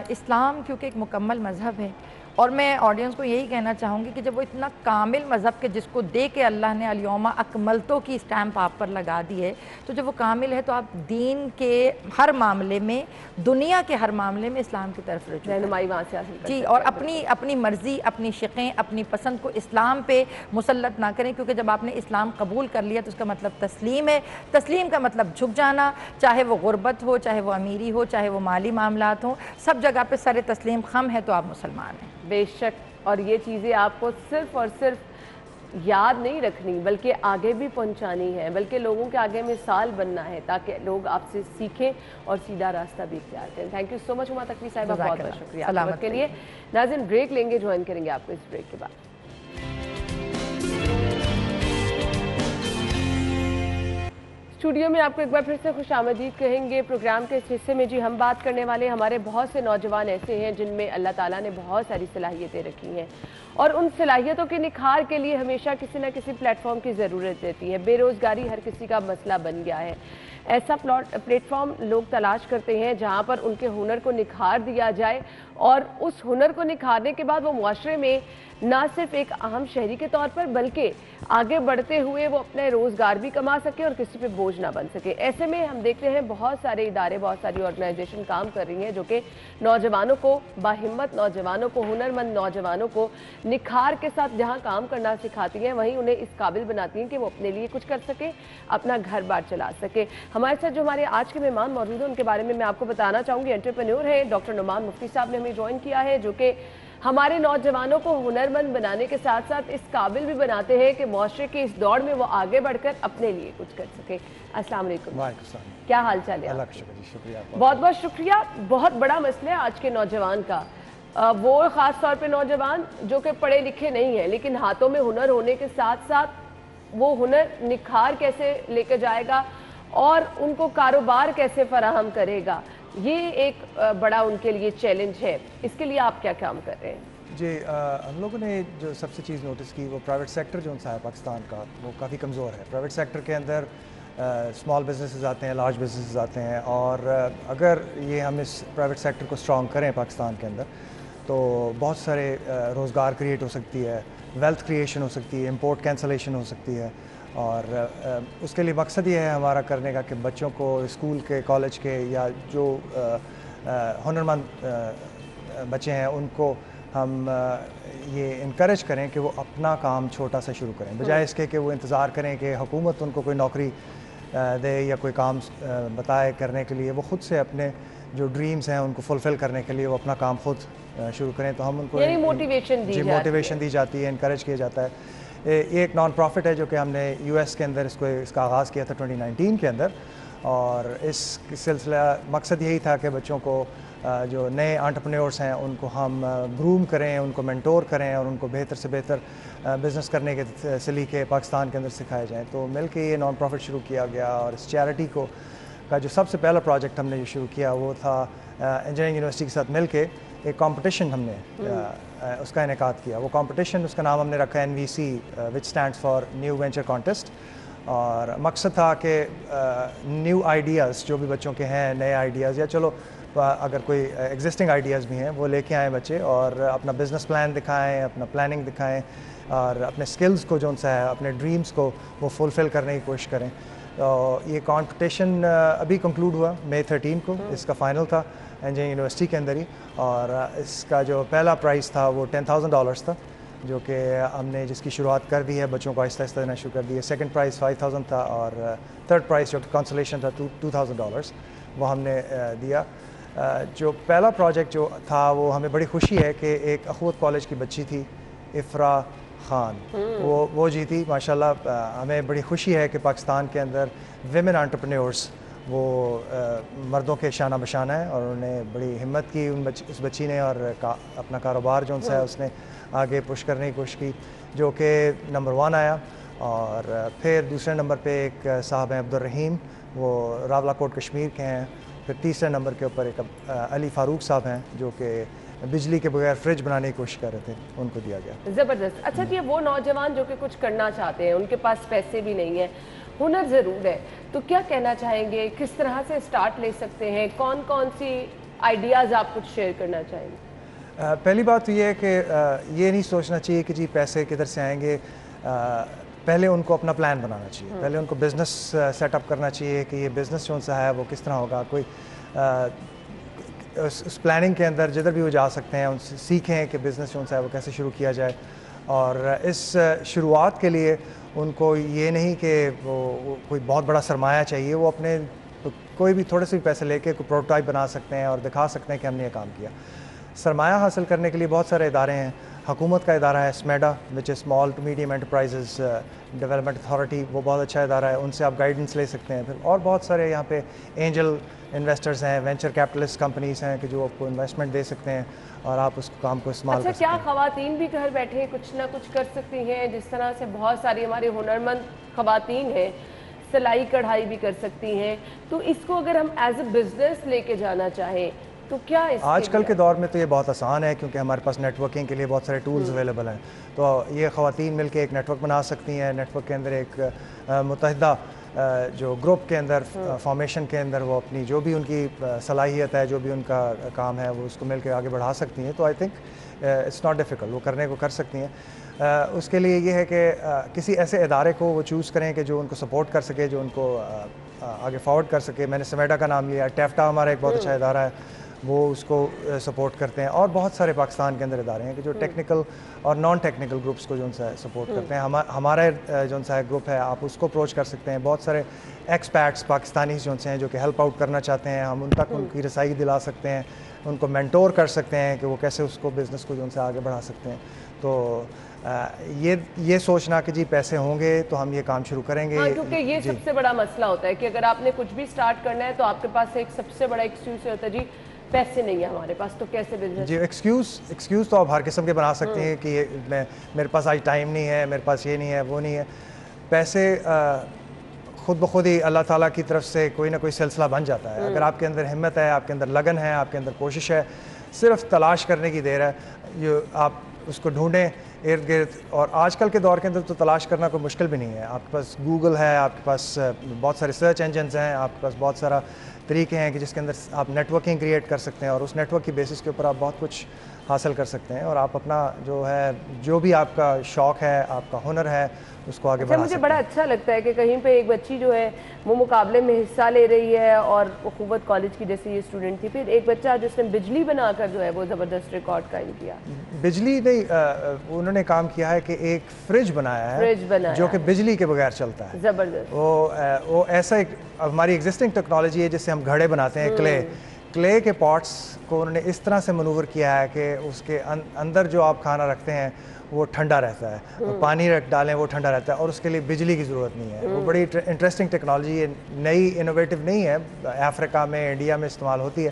اسلام کیونکہ ایک مکمل مذہب ہے, اور میں آڈینس کو یہی کہنا چاہوں گی کہ جب وہ اتنا کامل مذہب کے جس کو دے کے اللہ نے الیوم اکملتو کی اسٹیمپ آپ پر لگا دی ہے, تو جب وہ کامل ہے تو آپ دین کے ہر معاملے میں, دنیا کے ہر معاملے میں اسلام کی طرف رجوع رہنمائی وہاں سے حاصل کریں. جی, اور اپنی مرضی, اپنی شقیں, اپنی پسند کو اسلام پہ مسلط نہ کریں, کیونکہ جب آپ نے اسلام قبول کر لیا تو اس کا مطلب تسلیم ہے. تسلیم کا مطلب جھک جانا, چاہے وہ غربت ہو, چاہے وہ امیری ہو, چاہے وہ مالی معاملات ہوں, سب جگہ پہ سر تسلیم خم ہے تو آپ مسلمان ہیں. بے شک, اور یہ چیزیں آپ کو صرف اور صرف یاد نہیں رکھنی بلکہ آگے بھی پہنچانی ہے, بلکہ لوگوں کے آگے مثال بننا ہے تاکہ لوگ آپ سے سیکھیں اور سیدھا راستہ بھی اختیار کریں. تھینک یو سو مچ ہما تقوی صاحبہ, بہت بہت شکریہ آپ وقت کے لیے. ناظرین بریک لیں گے, جوائن کریں گے آپ کو اس بریک کے بعد. اسٹوڈیو میں آپ کو ایک بار پھر سے خوش آمدید کہیں گے. پروگرام کے اس حصے میں جی ہم بات کرنے والے ہمارے بہت سے نوجوان ایسے ہیں جن میں اللہ تعالیٰ نے بہت ساری صلاحیتیں رکھی ہیں, اور ان صلاحیتوں کے نکھار کے لیے ہمیشہ کسی نہ کسی پلیٹ فارم کی ضرورت رہتی ہے. بے روزگاری ہر کسی کا مسئلہ بن گیا ہے. ایسا پلیٹ فارم لوگ تلاش کرتے ہیں جہاں پر ان کے ہنر کو نکھار دیا جائے, اور اس ہنر کو نکھارنے کے بعد وہ معاشرے میں نہ صرف ایک اہم شہری کے طور پر بلکہ آگے بڑھتے ہوئے وہ اپنے روزگار بھی کما سکے اور کسی پہ بوجھ نہ بن سکے. ایسے میں ہم دیکھتے ہیں بہت سارے ادارے, بہت ساری آرگنائزیشن کام کر رہی ہیں جو کہ نوجوانوں کو, باہمت نوجوانوں کو, ہنرمند نوجوانوں کو نکھار کے ساتھ جہاں کام کرنا سکھاتی ہیں وہیں انہیں اس قابل بناتی ہیں کہ وہ اپنے لیے کچھ کر سکے, اپنا گھر بار چلا سکے. ہمارے ساتھ جو ہمارے آج کے مہمان موجود ہیں ان کے بارے میں آپ کو بتانا چاہوں گی. انٹرپرینیور ہیں ڈاکٹر نعمان مفتی صاحب نے ہمیں جوائن کیا ہے, جو کہ ہمارے نوجوانوں کو ہنرمند بنانے کے ساتھ ساتھ اس قابل بھی بناتے ہیں کہ معاشرے کے اس دوڑ میں وہ آگے بڑھ کر اپنے لیے کچھ کر سکے. السلام علیکم. وعلیکم السلام. کیا حال چال ہے؟ اللہ کا شکریہ. بہت بہت شکریہ. بہت بڑا مسئلہ ہے آج کے نوجوان کا, وہ خاص طور پہ نوجوان جو کہ پڑھے لکھے نہیں ہیں لیکن ہاتھوں میں ہنر ہونے کے ساتھ ساتھ وہ ہنر نکھار کیسے لے کے جائے گا اور ان کو کاروبار کیسے فراہم کرے گا, یہ ایک بڑا ان کے لیے چیلنج ہے. اس کے لیے آپ کیا کام کر رہے ہیں؟ جی, ہم لوگوں نے جو سب سے چیز نوٹس کی وہ پرائیویٹ سیکٹر جو ہے پاکستان کا وہ کافی کمزور ہے. پرائیویٹ سیکٹر کے اندر اسمال بزنسز آتے ہیں, لارج بزنسز آتے ہیں, اور اگر یہ ہم اس پرائیویٹ سیکٹر کو اسٹرانگ کریں پاکستان کے اندر تو بہت سارے روزگار کریٹ ہو سکتی ہے, ویلتھ کریشن ہو سکتی ہے, امپورٹ کینسلیشن ہو سکتی ہے. اور اس کے لیے مقصد یہ ہے ہمارا کرنے کا کہ بچوں کو اسکول کے, کالج کے یا جو ہنرمند بچے ہیں ان کو ہم یہ انکریج کریں کہ وہ اپنا کام چھوٹا سا شروع کریں, بجائے اس کے کہ وہ انتظار کریں کہ حکومت ان کو کوئی نوکری دے یا کوئی کام بتائے کرنے کے لیے. وہ خود سے اپنے جو ڈریمز ہیں ان کو فلفل کرنے کے لیے وہ اپنا کام خود شروع کریں. تو ہم ان کو موٹیویشن دی جاتی ہے, انکریج کیا جاتا ہے. یہ ایک نان پروفٹ ہے جو کہ ہم نے یو ایس کے اندر اس کا آغاز کیا تھا 2019 کے اندر, اور اس سلسلہ مقصد یہی تھا کہ بچوں کو جو نئے انٹرپرینیورس ہیں ان کو ہم گروم کریں, ان کو مینٹور کریں اور ان کو بہتر سے بہتر بزنس کرنے کے سلیقے پاکستان کے اندر سکھائے جائیں. تو مل کے یہ نان پروفٹ شروع کیا گیا, اور اس چیریٹی کا جو سب سے پہلا پروجیکٹ ہم نے جو شروع کیا وہ تھا انجینئرنگ یونیورسٹی کے ساتھ مل کے ایک کمپٹیشن ہم نے اس کا انعقاد کیا. وہ کمپٹیشن, اس کا نام ہم نے رکھا NVC which stands for new venture contest, اور مقصد تھا کہ نیو آئیڈیاز جو بھی بچوں کے ہیں, نئے آئیڈیاز, یا چلو اگر کوئی ایگزسٹنگ آئیڈیاز بھی ہیں وہ لے کے آئیں بچے, اور اپنا بزنس پلان دکھائیں, اپنا پلاننگ دکھائیں, اور اپنے سکلز کو جو ان سے ہے, اپنے ڈریمز کو وہ فلفل کرنے کی کوشش کریں. تو یہ کمپٹیشن ابھی کنکلوڈ ہوا May 13 کو, اس کا فائنل تھا انجینئرنگ یونیورسٹی کے اندر ہی, اور اس کا جو پہلا پرائز تھا وہ $10,000 تھا, جو کہ ہم نے جس کی شروعات کر دی ہے, بچوں کو آہستہ آہستہ دینا شروع کر دی ہے. سیکنڈ پرائز $5,000 تھا, اور تھرڈ پرائز جو کنسولیشن تھا $2,000 وہ ہم نے دیا. جو پہلا پروجیکٹ جو تھا وہ ہمیں بڑی خوشی ہے کہ ایک اخوت کالج کی بچی تھی افرا خان, وہ جیتی ماشاءاللہ. ہمیں بڑی خوشی ہے کہ پاکستان کے اندر ویمن انٹرپرینیورس وہ مردوں کے شانہ بشانہ ہیں, اور انہوں نے بڑی ہمت کی اس بچی نے, اور اپنا کاروبار جو ہے اس نے آگے پش کرنے کی کوشش کی, جو کہ نمبر 1 آیا. اور پھر دوسرے نمبر پہ ایک صاحب ہیں عبدالرحیم, وہ راولہ کوٹ کشمیر کے ہیں. پھر تیسرے نمبر کے اوپر ایک علی فاروق صاحب ہیں جو کہ بجلی کے بغیر فریج بنانے کی کوشش کر رہے تھے, ان کو دیا گیا. زبردست. اچھا کہ وہ نوجوان جو کہ کچھ کرنا چاہتے ہیں, ان کے پاس پیسے بھی نہیں ہیں, ہنر ضرور ہے, تو کیا کہنا چاہیں گے, کس طرح سے سٹارٹ لے سکتے ہیں, کون کون سی آئیڈیاز آپ کچھ شیئر کرنا چاہیں گے؟ پہلی بات تو یہ ہے کہ یہ نہیں سوچنا چاہیے کہ جی پیسے کدھر سے آئیں گے. پہلے ان کو اپنا پلان بنانا چاہیے, پہلے ان کو بزنس سیٹ اپ کرنا چاہیے کہ یہ بزنس جو سا ہے وہ کس طرح ہوگا. کوئی اس پلاننگ کے اندر جدھر بھی وہ جا سکتے ہیں, ان سے سیکھیں کہ بزنس جو سا ہے وہ کیسے شروع کیا جائے. اور اس شروعات کے لیے ان کو یہ نہیں کہ وہ کوئی بہت بڑا سرمایہ چاہیے, وہ اپنے کوئی بھی تھوڑے سے بھی پیسے لے کے کوئی پروٹوٹائپ بنا سکتے ہیں اور دکھا سکتے ہیں کہ ہم نے یہ کام کیا. سرمایہ حاصل کرنے کے لیے بہت سارے ادارے ہیں. حکومت کا ادارہ ہے SMEDA, which is small to medium enterprises development authority, وہ بہت اچھا ادارہ ہے, ان سے آپ گائیڈنس لے سکتے ہیں. پھر اور بہت سارے یہاں پہ اینجل انویسٹرز ہیں, وینچر کیپٹلسٹ کمپنیز ہیں کہ جو آپ کو انویسٹمنٹ دے سکتے ہیں اور آپ اس کام کو استعمال کر سکتے ہیں. کیا خواتین بھی گھر بیٹھے کچھ نہ کچھ کر سکتی ہیں؟ جس طرح سے بہت ساری ہماری ہنرمند خواتین ہیں, سلائی کڑھائی بھی کر سکتی ہیں, تو اس کو اگر ہم ایز اے بزنس لے کے جانا چاہیں تو کیا آج کل کے دور میں تو یہ بہت آسان ہے, کیونکہ ہمارے پاس نیٹ ورکنگ کے لیے بہت سارے ٹولز اویلیبل ہیں. تو یہ خواتین مل کے ایک نیٹ ورک بنا سکتی ہیں. نیٹ ورک کے اندر ایک متحدہ جو گروپ کے اندر فارمیشن کے اندر وہ اپنی جو بھی ان کی صلاحیت ہے, جو بھی ان کا کام ہے, وہ اس کو مل کے آگے بڑھا سکتی ہیں. تو I think it's not difficult, وہ کرنے کو کر سکتی ہیں. اس کے لیے یہ ہے کہ کسی ایسے ادارے کو وہ چوز کریں کہ جو ان کو سپورٹ کر سکے, جو ان کو آگے فارورڈ کر سکے. میں نے سمیڈا کا نام لیا, ٹیفٹا ہمارا ایک بہت اچھا ادارہ ہے, وہ اس کو سپورٹ کرتے ہیں. اور بہت سارے پاکستان کے اندر ادارے ہیں کہ جو ٹیکنیکل اور نان ٹیکنیکل گروپس کو جو ان سے سپورٹ کرتے ہیں. ہمارا جو ان سا گروپ ہے, آپ اس کو اپروچ کر سکتے ہیں. بہت سارے ایکسپیٹس پاکستانی جو ان سے ہیں جو کہ ہیلپ آؤٹ کرنا چاہتے ہیں, ہم ان تک ان کی رسائی دلا سکتے ہیں, ان کو مینٹور کر سکتے ہیں کہ وہ کیسے اس کو بزنس کو جو ان سے آگے بڑھا سکتے ہیں. تو یہ سوچنا کہ جی پیسے ہوں گے تو ہم یہ کام شروع کریں گے, کیونکہ یہ سب سے بڑا مسئلہ ہوتا ہے کہ اگر آپ نے کچھ بھی سٹارٹ کرنا ہے تو آپ کے پاس ایک سب سے بڑا ایکسکیوز ہوتا ہے, جی پیسے نہیں ہے ہمارے پاس, تو کیسے بزنس. جی ایکسکیوز تو آپ ہر قسم کے بنا سکتے ہیں کہ میرے پاس آج ٹائم نہیں ہے, میرے پاس یہ نہیں ہے, وہ نہیں ہے. پیسے خود بخود ہی اللہ تعالیٰ کی طرف سے کوئی نہ کوئی سلسلہ بن جاتا ہے. اگر آپ کے اندر ہمت ہے, آپ کے اندر لگن ہے, آپ کے اندر کوشش ہے, صرف تلاش کرنے کی دیر ہے. آپ اس کو ڈھونڈیں ارد گرد. اور آج کل کے دور کے اندر تو تلاش کرنا کوئی مشکل بھی نہیں ہے. آپ کے پاس گوگل ہے, آپ کے پاس بہت سارے سرچ انجنز ہیں, آپ کے پاس بہت سارا طریقے ہیں کہ جس کے اندر آپ نیٹ ورکنگ کریٹ کر سکتے ہیں, اور اس نیٹ ورک کی بیسس کے اوپر آپ بہت کچھ حاصل کر سکتے ہیں. اور آپ اپنا جو ہے, جو بھی آپ کا شوق ہے, آپ کا ہنر ہے, اس کو آگے بڑھا سکتے ہیں. مجھے بڑا اچھا لگتا ہے کہ کہیں پہ ایک بچی جو ہے وہ مقابلے میں حصہ لے رہی ہے, اور اخوت کالج کی جیسے یہ اسٹوڈنٹ تھی. پھر ایک بچہ جس نے بجلی بنا کر جو ہے وہ زبردست ریکارڈ قائم کیا. بجلی نہیں, انہوں نے کام کیا ہے کہ ایک فریج بنایا ہے جو کہ بجلی کے بغیر چلتا ہے. زبردست. وہ ایسا ایک ہماری ایگزسٹنگ ٹیکنالوجی ہے جس سے ہم گھڑے بناتے ہیں, کلے کے پاٹس کو انہوں نے اس طرح سے منور کیا ہے کہ اس کے اندر جو آپ کھانا رکھتے ہیں وہ ٹھنڈا رہتا ہے, پانی رکھ ڈالیں وہ ٹھنڈا رہتا ہے, اور اس کے لیے بجلی کی ضرورت نہیں ہے. وہ بڑی انٹرسٹنگ ٹیکنالوجی ہے, نئی انوویٹو نہیں ہے, افریقہ میں انڈیا میں استعمال ہوتی ہے,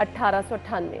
1898।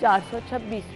426